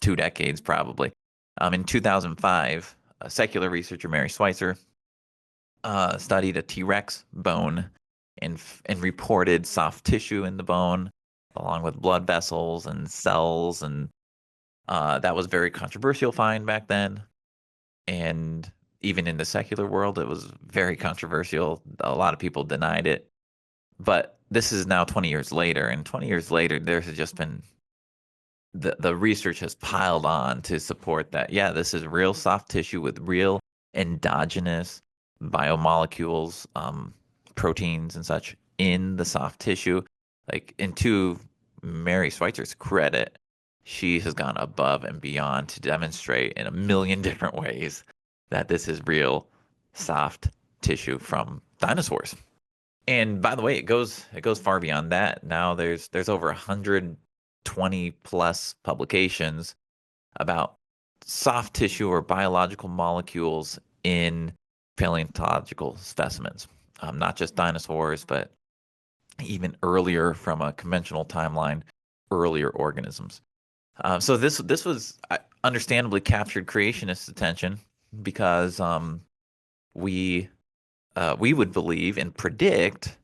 2 decades probably. In 2005, a secular researcher, Mary Schweitzer, studied a T-Rex bone and reported soft tissue in the bone, along with blood vessels and cells, and that was a very controversial find back then. And even in the secular world, it was very controversial. A lot of people denied it. But this is now 20 years later, and 20 years later, there's just been the research has piled on to support that. Yeah, this is real soft tissue with real endogenous biomolecules, proteins and such in the soft tissue. Like, and to Mary Schweitzer's credit, she has gone above and beyond to demonstrate in a million different ways that this is real soft tissue from dinosaurs. And by the way, it goes far beyond that. Now there's over 120 plus publications about soft tissue or biological molecules in paleontological specimens, not just dinosaurs, but even earlier from a conventional timeline, earlier organisms. So this was understandably captured creationists' attention because we would believe and predict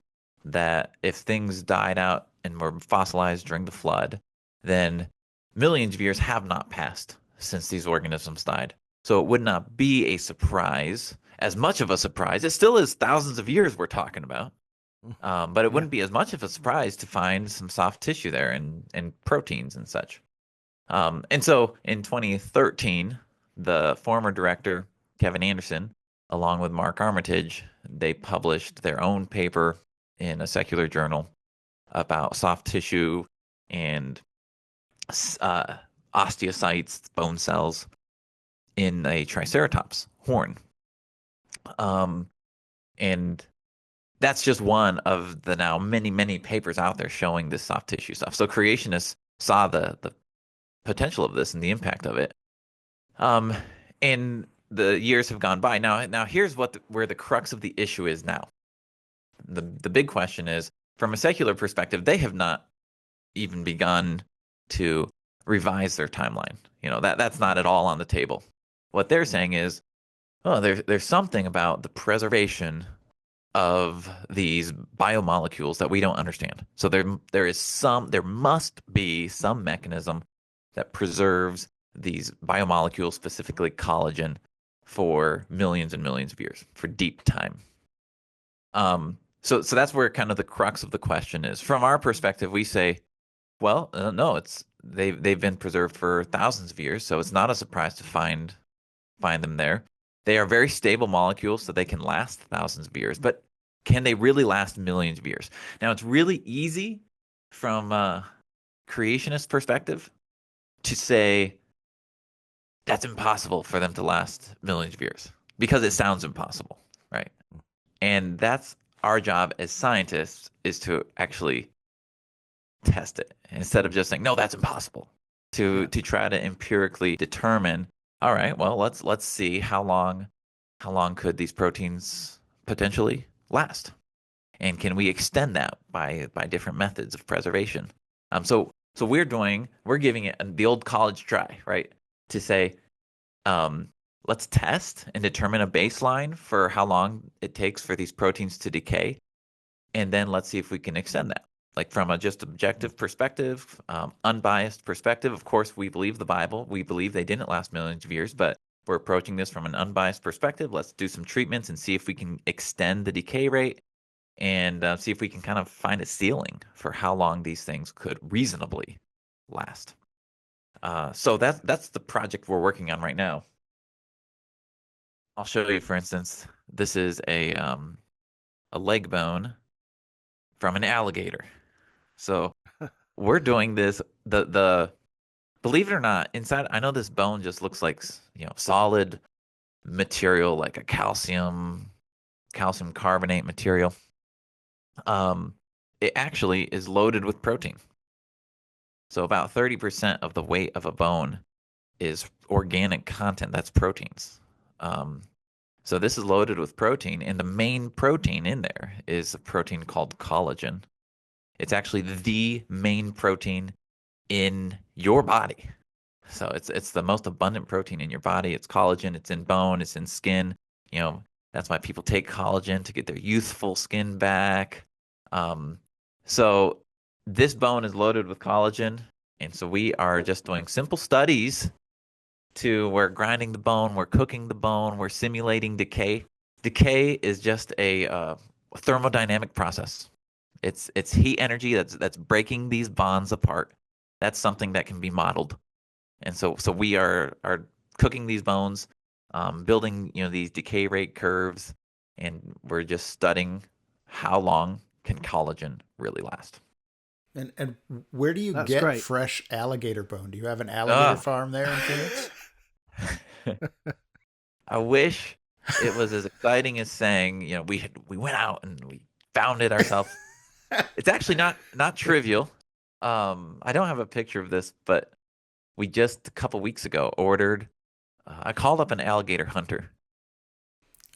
that if things died out and were fossilized during the flood, then millions of years have not passed since these organisms died. So it would not be a surprise, as much of a surprise. It still is thousands of years we're talking about. But it wouldn't be as much of a surprise to find some soft tissue there and proteins and such. And so in 2013, the former director, Kevin Anderson, along with Mark Armitage, they published their own paper in a secular journal about soft tissue and osteocytes, bone cells, in a Triceratops horn. And that's just one of the now many, many papers out there showing this soft tissue stuff. So creationists saw the potential of this and the impact of it. And the years have gone by. Now here's where the crux of the issue is now. The big question is, from a secular perspective, they have not even begun to revise their timeline. That's not at all on the table. What they're saying is, there's something about the preservation of these biomolecules that we don't understand. So there must be some mechanism that preserves these biomolecules, specifically collagen, for millions and millions of years, for deep time. So that's where kind of the crux of the question is. From our perspective, we say, well, no, they've been preserved for thousands of years, so it's not a surprise to find them there. They are very stable molecules, so they can last thousands of years. But can they really last millions of years? Now, it's really easy from a creationist perspective to say that's impossible for them to last millions of years because it sounds impossible, right? And that's our job as scientists, is to actually test it instead of just saying, no, that's impossible, to try to empirically determine, all right, well, let's see how long could these proteins potentially last, and can we extend that by different methods of preservation? So we're giving it the old college try, right? To say, let's test and determine a baseline for how long it takes for these proteins to decay, and then let's see if we can extend that. Like, from a just objective perspective, unbiased perspective. Of course, we believe the Bible. We believe they didn't last millions of years, but we're approaching this from an unbiased perspective. Let's do some treatments and see if we can extend the decay rate, and see if we can kind of find a ceiling for how long these things could reasonably last. So that's the project we're working on right now. I'll show you, for instance, this is a leg bone from an alligator. So we're doing this, the believe it or not, inside, I know this bone just looks like, solid material, like a calcium carbonate material. It actually is loaded with protein. So about 30% of the weight of a bone is organic content. That's proteins. So this is loaded with protein, and the main protein in there is a protein called collagen. It's actually the main protein in your body. So it's the most abundant protein in your body. It's collagen. It's in bone. It's in skin. That's why people take collagen, to get their youthful skin back. So this bone is loaded with collagen, and so we are just doing simple studies. We're grinding the bone, we're cooking the bone, we're simulating decay. Decay is just a thermodynamic process. It's heat energy that's breaking these bonds apart. That's something that can be modeled. And so we are cooking these bones, building these decay rate curves, and we're just studying how long can collagen really last. And where do you That's get great. fresh alligator bone? Do you have an alligator farm there in Phoenix? I wish it was as exciting as saying, we went out and we found it ourselves. It's actually not trivial. I don't have a picture of this, but we just a couple weeks ago ordered. I called up an alligator hunter.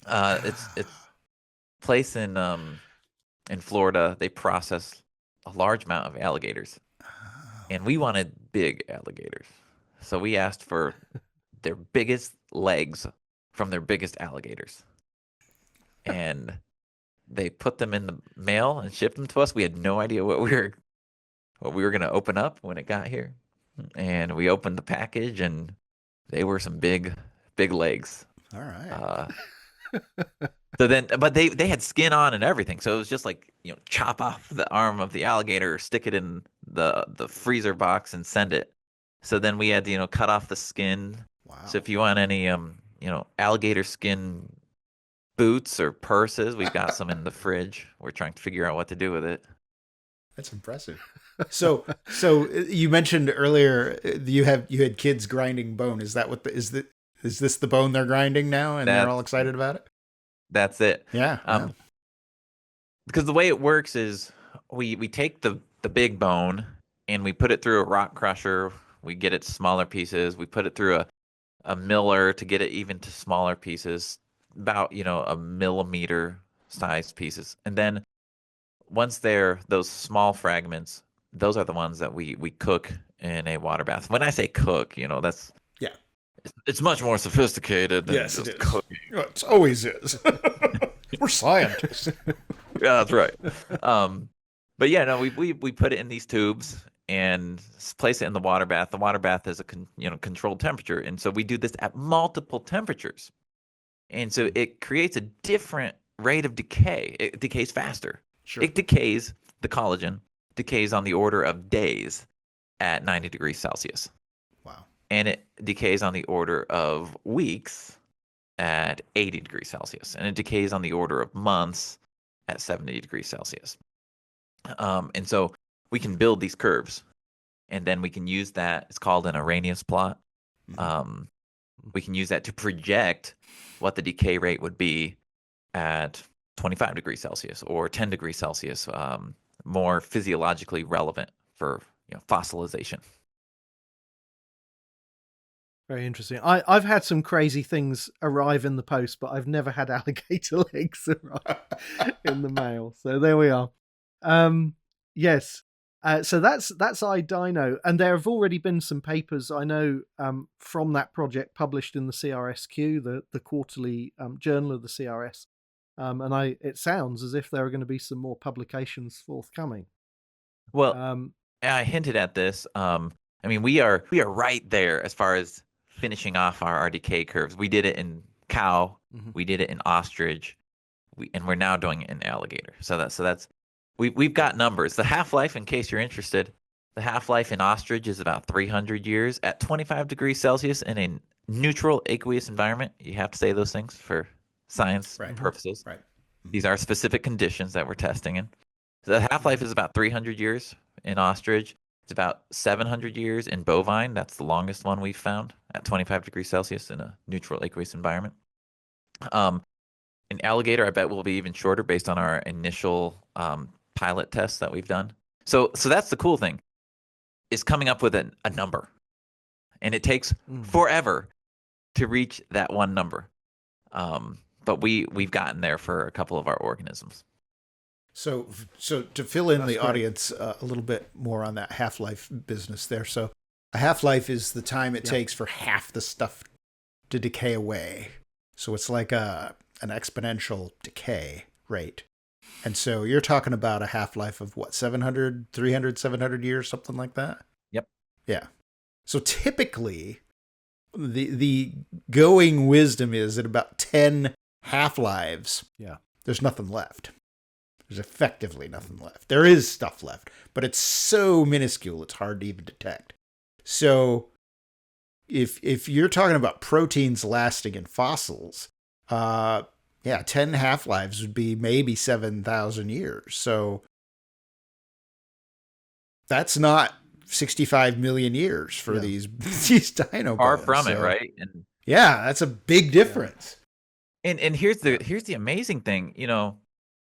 It's a place in Florida. They process a large amount of alligators, and we wanted big alligators, so we asked for their biggest legs from their biggest alligators, and they put them in the mail and shipped them to us. We had no idea what we were going to open up when it got here, and we opened the package, and they were some big legs. All right. So then, but they had skin on and everything, so it was just like, chop off the arm of the alligator, stick it in the freezer box, and send it. So then we had to cut off the skin. Wow. So if you want any alligator skin boots or purses, we've got some in the fridge. We're trying to figure out what to do with it. That's impressive. So you mentioned earlier you had kids grinding bone. Is that what is this the bone they're grinding now, and they're all excited about it? That's it. Yeah. Because the way it works is we take the big bone and we put it through a rock crusher. We get it to smaller pieces. We put it through a miller to get it even to smaller pieces, about a millimeter sized pieces. And then once they're those small fragments, those are the ones that we cook in a water bath. When I say cook, that's it's much more sophisticated than Yes, just it is. cooking. It always is. We're scientists. Yeah, that's right. But yeah, no, we put it in these tubes and place it in the water bath. The water bath is a controlled temperature, and so we do this at multiple temperatures, and so it creates a different rate of decay. It decays faster. Sure. It decays, the collagen decays on the order of days at 90 degrees Celsius. Wow. And it decays on the order of weeks at 80 degrees Celsius. And it decays on the order of months at 70 degrees Celsius. And so we can build these curves, and then we can use that. It's called an Arrhenius plot. We can use that to project what the decay rate would be at 25 degrees Celsius or 10 degrees Celsius, more physiologically relevant for fossilization. Very interesting. I've had some crazy things arrive in the post, but I've never had alligator legs arrive in the mail. So there we are. Yes. So that's iDino, and there have already been some papers I know from that project published in the CRSQ, the quarterly journal of the CRS. And it sounds as if there are going to be some more publications forthcoming. Well, I hinted at this. We are right there as far as finishing off our decay curves. We did it in cow, we did it in ostrich, and we're now doing it in alligator. So that's we've got numbers. The half-life, in case you're interested, the half-life in ostrich is about 300 years at 25 degrees Celsius in a neutral aqueous environment. You have to say those things for science purposes. Right. These are specific conditions that we're testing in. So the half-life is about 300 years in ostrich. It's about 700 years in bovine. That's the longest one we've found at 25 degrees Celsius in a neutral aqueous environment. In alligator, I bet will be even shorter based on our initial pilot tests that we've done. So that's the cool thing, is coming up with a number. And it takes forever to reach that one number. But we've gotten there for a couple of our organisms. So to fill in the audience a little bit more on that half-life business there. So a half-life is the time it takes for half the stuff to decay away. So it's like an exponential decay rate. And so you're talking about a half-life of what, 700 years, something like that? Yep. Yeah. So typically the going wisdom is at about 10 half-lives. Yeah. There's nothing left. There's effectively nothing left. There is stuff left, but it's so minuscule it's hard to even detect. So if you're talking about proteins lasting in fossils, Yeah, 10 half-lives would be maybe 7,000 years. So that's not 65 million years for these dino Far bones. from it, right? And yeah, that's a big difference. and here's the amazing thing,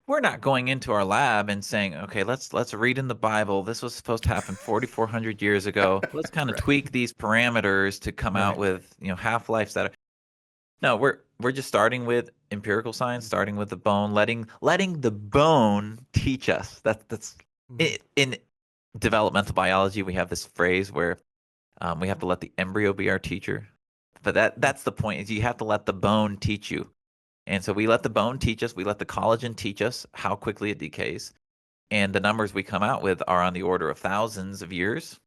we're not going into our lab and saying, okay, let's read in the Bible. This was supposed to happen 4,400 years ago. Let's kind of tweak these parameters to come out with half-lives that are. No, we're just starting with empirical science, starting with the bone, letting the bone teach us. That's in developmental biology. We have this phrase where we have to let the embryo be our teacher. But that's the point, is you have to let the bone teach you. And so we let the bone teach us. We let the collagen teach us how quickly it decays. And the numbers we come out with are on the order of thousands of years,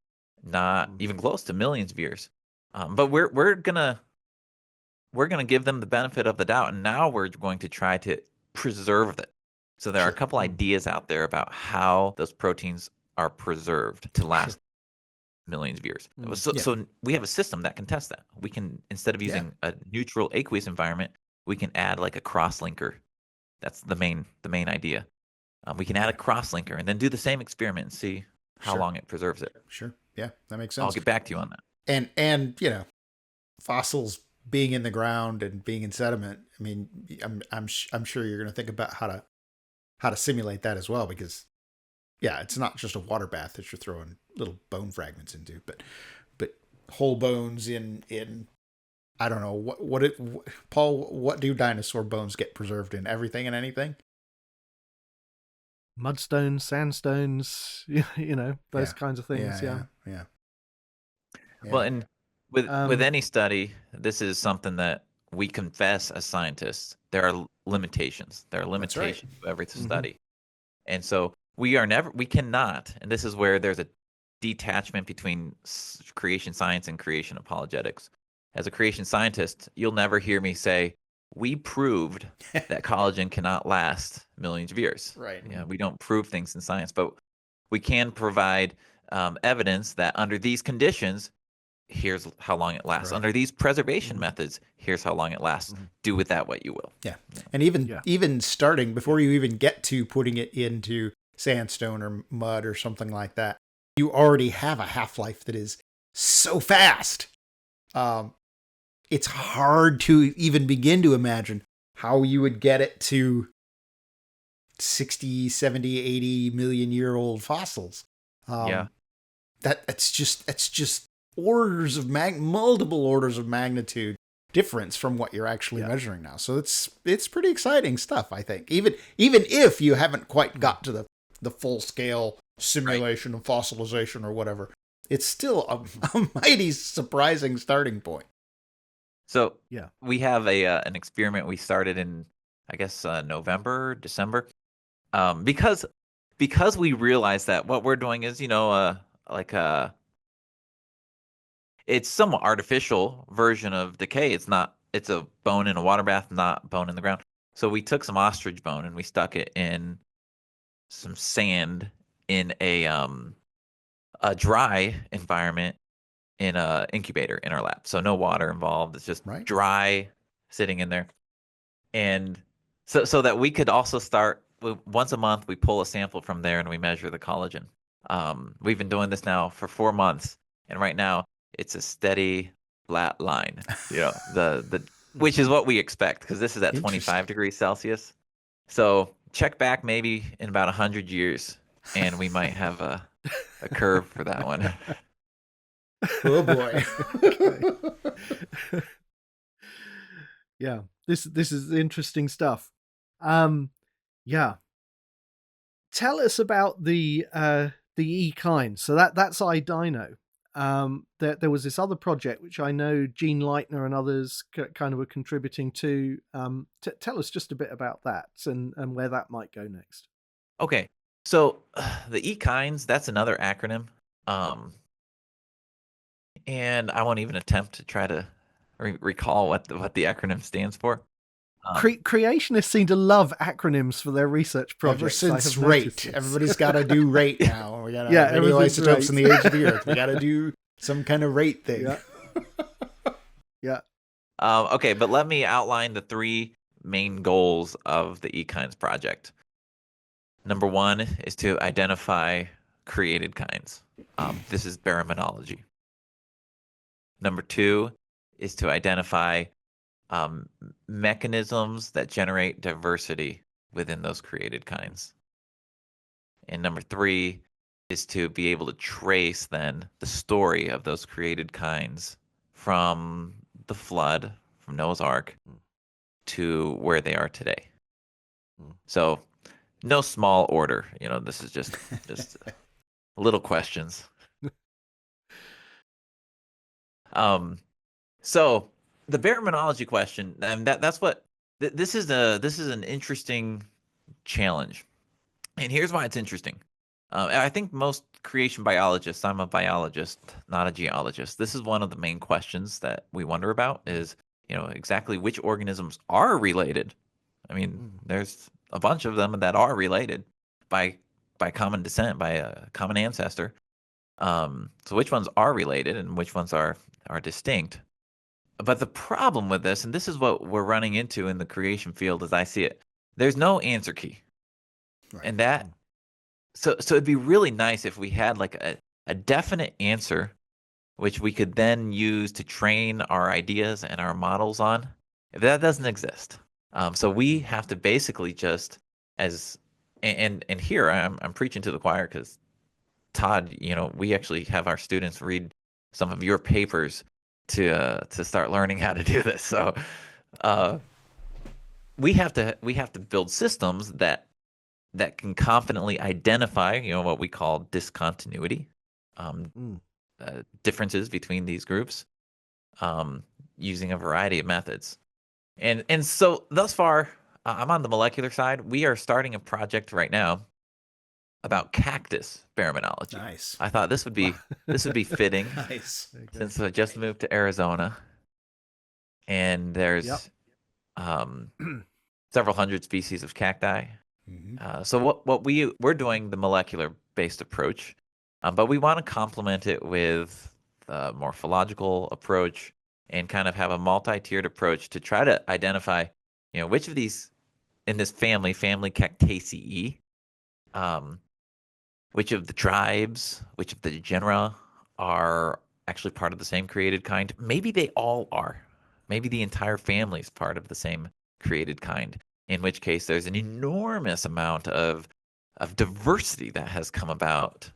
not even close to millions of years. But we're gonna give them the benefit of the doubt, and now we're going to try to preserve it. So there are a couple ideas out there about how those proteins are preserved to last millions of years. So we have a system that can test that. We can, instead of using a neutral aqueous environment, we can add like a cross-linker. That's the main idea. We can add a cross-linker and then do the same experiment and see how long it preserves it. Sure. Yeah, that makes sense. I'll get back to you on that. And fossils being in the ground and being in sediment. I mean, I'm sure you're going to think about how to simulate that as well, because it's not just a water bath that you're throwing little bone fragments into, but whole bones in I don't know Paul, what do dinosaur bones get preserved in? Everything and anything? Mudstones, sandstones, those kinds of things. Yeah. Well, and with any study, this is something that we confess as scientists. There are limitations. There are limitations to every study. And so we cannot, and this is where there's a detachment between creation science and creation apologetics. As a creation scientist, you'll never hear me say, we proved that collagen cannot last millions of years. Right. We don't prove things in science, but we can provide evidence that under these conditions, here's how long it lasts. Right. Under these preservation methods, here's how long it lasts. Do with that what you will. Yeah. And even starting, before you even get to putting it into sandstone or mud or something like that, you already have a half-life that is so fast. It's hard to even begin to imagine how you would get it to 60, 70, 80 million year old fossils. That's just orders of multiple orders of magnitude difference from what you're actually measuring now. So it's pretty exciting stuff, I think. Even if you haven't quite got to the full scale simulation of fossilization or whatever, it's still a mighty surprising starting point. So we have an experiment we started in, I guess, November, December, because we realized that what we're doing is, it's somewhat artificial version of decay. It's a bone in a water bath, not bone in the ground. So we took some ostrich bone and we stuck it in some sand in a dry environment in a incubator in our lab. So no water involved. It's just dry sitting in there. And so that we could also start once a month, we pull a sample from there and we measure the collagen. We've been doing this now for 4 months. And right now it's a steady flat line, the which is what we expect, because this is at 25 degrees Celsius. So check back maybe in about 100 years and we might have a curve for that one. Oh boy. Yeah, this is interesting stuff. Tell us about the E-Kind. So that's iDino. There was this other project which I know Gene Leitner and others kind of were contributing to. Tell us just a bit about that and where that might go next. Okay, so the E-Kinds, that's another acronym. And I won't even attempt to try to recall what the acronym stands for. Creationists seem to love acronyms for their research projects. Ever since RATE, everybody's got to do RATE now. We got radioisotopes in the age of the Earth. We got to do some kind of RATE thing. Yeah. Okay, but let me outline the 3 main goals of the eKinds project. Number one is to identify created kinds. This is baraminology. Number two is to identify mechanisms that generate diversity within those created kinds. And number three is to be able to trace then the story of those created kinds from the flood, from Noah's Ark, to where they are today. So no small order. This is just little questions. So the baraminology question, and that's what this is an interesting challenge. And here's why it's interesting. I think most creation biologists, I'm a biologist, not a geologist. This is one of the main questions that we wonder about is, exactly which organisms are related. I mean, there's a bunch of them that are related by common descent, by a common ancestor. So which ones are related and which ones are distinct? But the problem with this, and this is what we're running into in the creation field as I see it, there's no answer key. Right. And that, so it'd be really nice if we had like a definite answer, which we could then use to train our ideas and our models on. If that doesn't exist, so we have to basically just and here I'm preaching to the choir because Todd, we actually have our students read some of your papers to start learning how to do this. So we have to build systems that can confidently identify, what we call discontinuity, differences between these groups, using a variety of methods. And so thus far, I'm on the molecular side. We are starting a project right now about cactus baraminology. Nice. I thought this would be fitting. Nice. Since I just moved to Arizona, and there's several hundred species of cacti. Mm-hmm. So what we're doing the molecular based approach, but we want to complement it with the morphological approach and kind of have a multi-tiered approach to try to identify, which of these in this family Cactaceae, which of the tribes, which of the genera are actually part of the same created kind. Maybe they all are. Maybe the entire family is part of the same created kind, in which case there's an enormous amount of diversity that has come about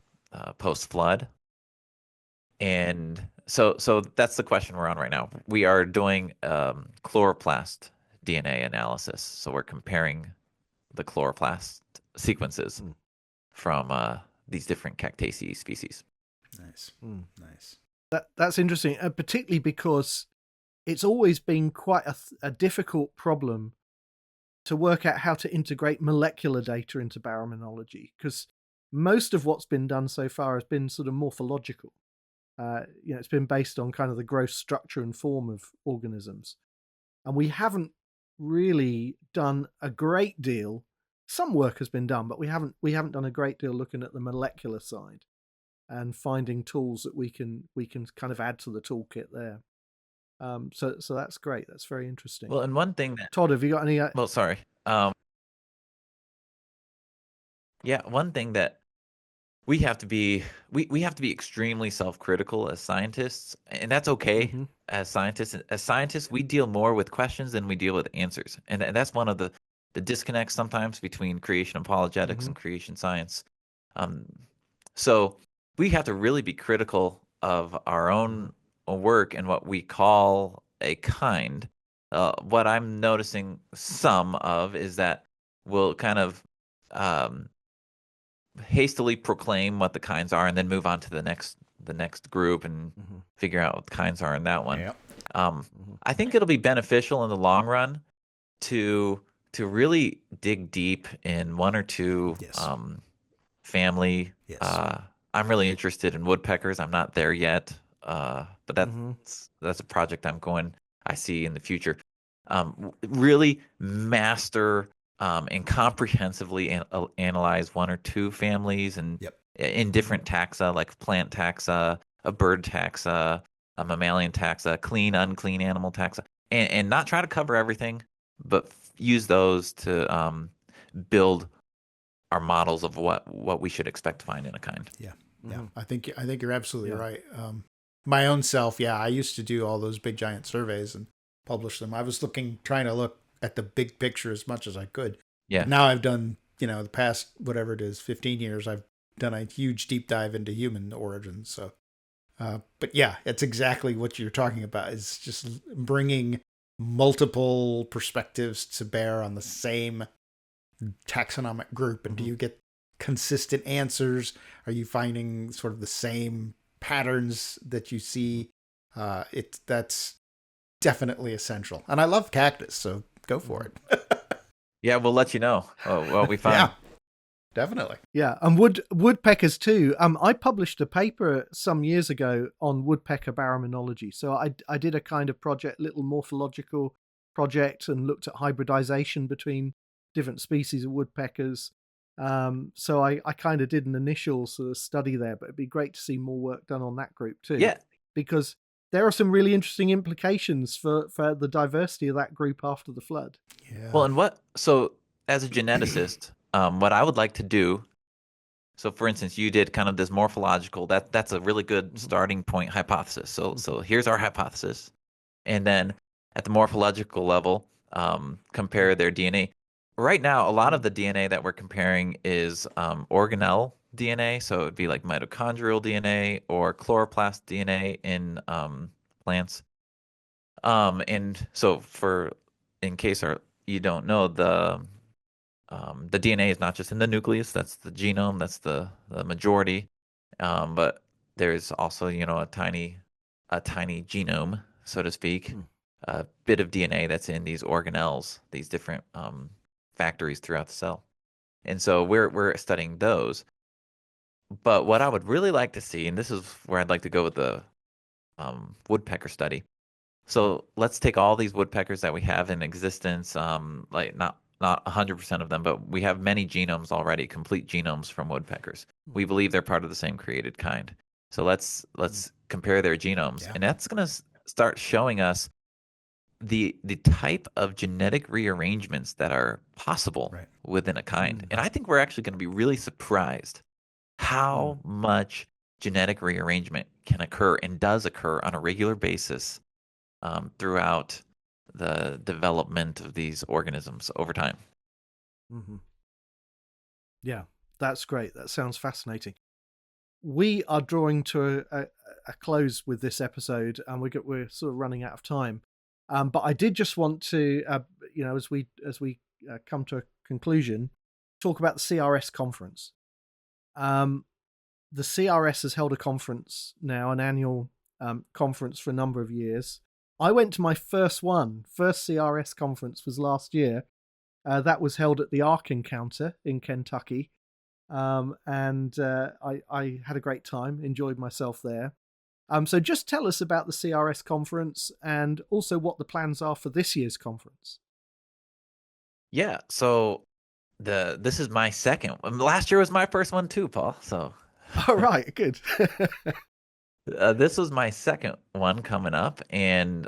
post-flood. And so that's the question we're on right now. We are doing chloroplast DNA analysis. So we're comparing the chloroplast sequences from these different Cactaceae species. Nice. Nice. That's interesting, particularly because it's always been quite a difficult problem to work out how to integrate molecular data into baraminology, because most of what's been done so far has been sort of morphological. It's been based on kind of the gross structure and form of organisms. And we haven't really done a great deal. Some work has been done, but we haven't done a great deal looking at the molecular side and finding tools that we can kind of add to the toolkit there. So that's great. That's very interesting. Well, and one thing that Todd, have you got any? Well, sorry. Yeah, one thing that we have to be extremely self-critical as scientists, and that's okay. Mm-hmm. As scientists, we deal more with questions than we deal with answers, and that's one of the disconnects sometimes between creation apologetics and creation science. So we have to really be critical of our own work and what we call a kind. What I'm noticing some of is that we'll kind of hastily proclaim what the kinds are and then move on to the next group and figure out what the kinds are in that one. Yep. I think it'll be beneficial in the long run to really dig deep in one or two family. Yes. I'm really interested in woodpeckers. I'm not there yet, but that's a project I see in the future. Really master and comprehensively analyze one or two families and in different taxa, like plant taxa, a bird taxa, a mammalian taxa, clean, unclean animal taxa, and not try to cover everything, but use those to build our models of what we should expect to find in a kind. Yeah. Mhm. I think you're absolutely Yeah. right. My own self, I used to do all those big giant surveys and publish them. I was trying to look at the big picture as much as I could. Yeah. But now I've done, the past, whatever it is, 15 years, I've done a huge deep dive into human origins. So, but yeah, it's exactly what you're talking about, is just bringing multiple perspectives to bear on the same taxonomic group. And do you get consistent answers? Are you finding sort of the same patterns that you see? That's definitely essential. And I love cactus, so go for it. Yeah, we'll let you know what we find. Yeah, definitely. Yeah, and woodpeckers too. I published a paper some years ago on woodpecker baraminology. So I did a kind of little morphological project, and looked at hybridization between different species of woodpeckers. So I kind of did an initial sort of study there, but it'd be great to see more work done on that group too. Yeah. Because there are some really interesting implications for the diversity of that group after the flood. Yeah. Well, and so as a geneticist, what I would like to do, so for instance, you did kind of this morphological, that's a really good starting point hypothesis. So here's our hypothesis. And then at the morphological level, compare their DNA. Right now, a lot of the DNA that we're comparing is organelle DNA. So it'd be like mitochondrial DNA or chloroplast DNA in plants. And so in case you don't know, the DNA is not just in the nucleus. That's the genome. That's the majority. But there's also, a tiny genome, so to speak, a bit of DNA that's in these organelles, these different factories throughout the cell. And so we're studying those. But what I would really like to see, and this is where I'd like to go with the woodpecker study. So let's take all these woodpeckers that we have in existence, like not 100% of them, but we have many genomes already, complete genomes from woodpeckers. We believe they're part of the same created kind. So let's compare their genomes, Yeah. and that's going to start showing us the type of genetic rearrangements that are possible Right. within a kind. And I think we're actually going to be really surprised how much genetic rearrangement can occur and does occur on a regular basis throughout the development of these organisms over time. Mm-hmm. Yeah, that's great. That sounds fascinating. We are drawing to a close with this episode, and we're sort of running out of time. But I did just want to, as we come to a conclusion, talk about the CRS conference. The CRS has held a conference now, an annual conference for a number of years. I went to my first CRS conference was last year. That was held at the Ark Encounter in Kentucky. And I had a great time, enjoyed myself there. So just tell us about the CRS conference and also what the plans are for this year's conference. Yeah, so this is my second. Last year was my first one too, Paul. So All right, good. this was my second one coming up, and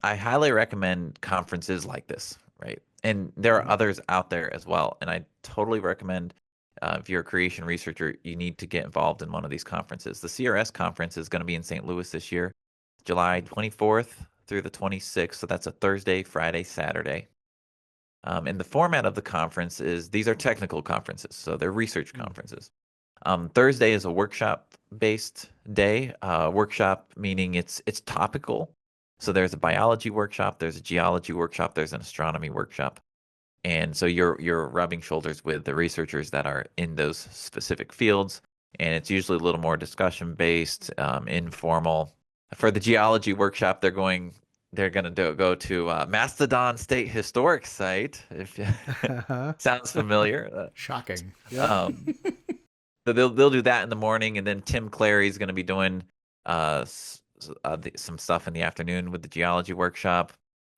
I highly recommend conferences like this, right? And there are others out there as well, and I totally recommend if you're a creation researcher, you need to get involved in one of these conferences. The CRS conference is going to be in St. Louis this year, July 24th through the 26th. So that's a Thursday, Friday, Saturday. And the format of the conference is these are technical conferences, so they're research conferences. Thursday is a workshop-based day. Workshop meaning it's topical. So there's a biology workshop, there's a geology workshop, there's an astronomy workshop. And so you're rubbing shoulders with the researchers that are in those specific fields, and it's usually a little more discussion-based, informal. For the geology workshop, they're going to go to Mastodon State Historic Site. If sounds familiar, Shocking. Yeah. So they'll do that in the morning, and then Tim Clary is going to be doing some stuff in the afternoon with the geology workshop.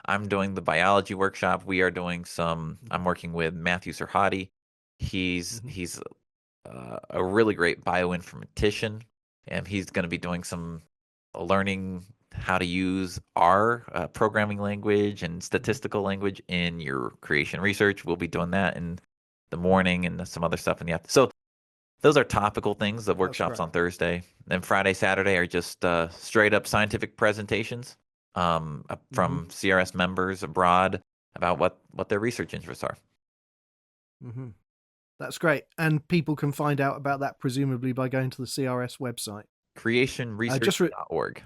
I'm doing the biology workshop. I'm working with Matthew Serhati. He's a really great bioinformatician, and he's going to be doing some learning how to use our programming language and statistical language in your creation research. We'll be doing that in the morning and some other stuff in the afternoon. So those are topical things. The workshops on Thursday. Then Friday, Saturday are just straight up scientific presentations from CRS members abroad about what their research interests are. Mm-hmm. That's great. And people can find out about that presumably by going to the CRS website. Creationresearch.org.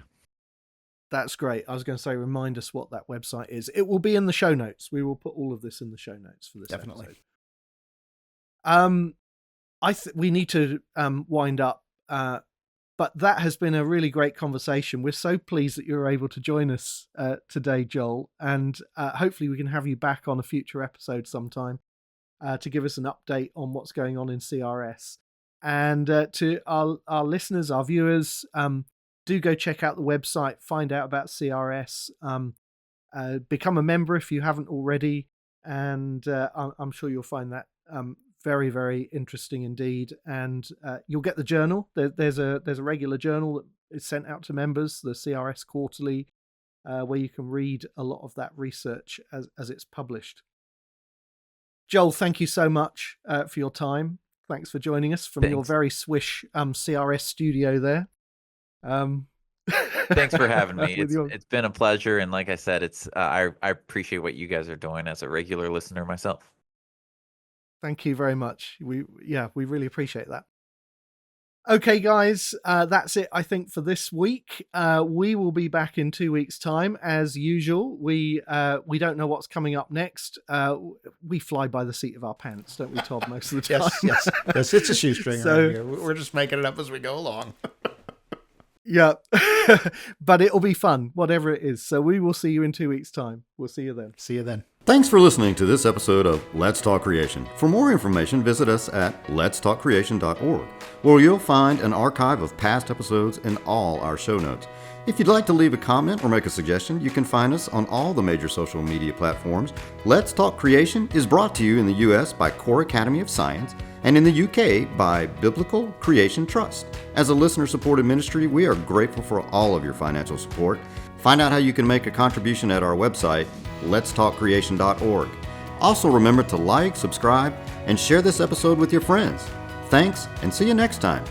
That's great. I was going to say, remind us what that website is. It will be in the show notes. We will put all of this in the show notes for this Definitely. episode. We need to wind up, but that has been a really great conversation. We're so pleased that you're able to join us today, Joel, and hopefully we can have you back on a future episode sometime to give us an update on what's going on in CRS. And to our listeners, our viewers, do go check out the website, find out about CRS, become a member if you haven't already, and I'm sure you'll find that very, very interesting indeed. And you'll get the journal. There's a regular journal that is sent out to members, the CRS Quarterly, where you can read a lot of that research as it's published. Joel, thank you so much for your time. Thanks for joining us from your very swish CRS studio there. Thanks for having me. It's been a pleasure, and like I said, it's I appreciate what you guys are doing as a regular listener myself. Thank you very much. We really appreciate that. Okay, guys, that's it, I think, for this week. We will be back in 2 weeks' time, as usual. We don't know what's coming up next. We fly by the seat of our pants, don't we, Todd, most of the time? Yes, it's a shoestring around here. We're just making it up as we go along. Yeah, but it'll be fun, whatever it is. So we will see you in 2 weeks' time. We'll see you then. See you then. Thanks for listening to this episode of Let's Talk Creation. For more information, visit us at letstalkcreation.org, where you'll find an archive of past episodes and all our show notes. If you'd like to leave a comment or make a suggestion, you can find us on all the major social media platforms. Let's Talk Creation is brought to you in the U.S. by Core Academy of Science and in the U.K. by Biblical Creation Trust. As a listener-supported ministry, we are grateful for all of your financial support. Find out how you can make a contribution at our website, letstalkcreation.org. Also remember to like, subscribe, and share this episode with your friends. Thanks, and see you next time.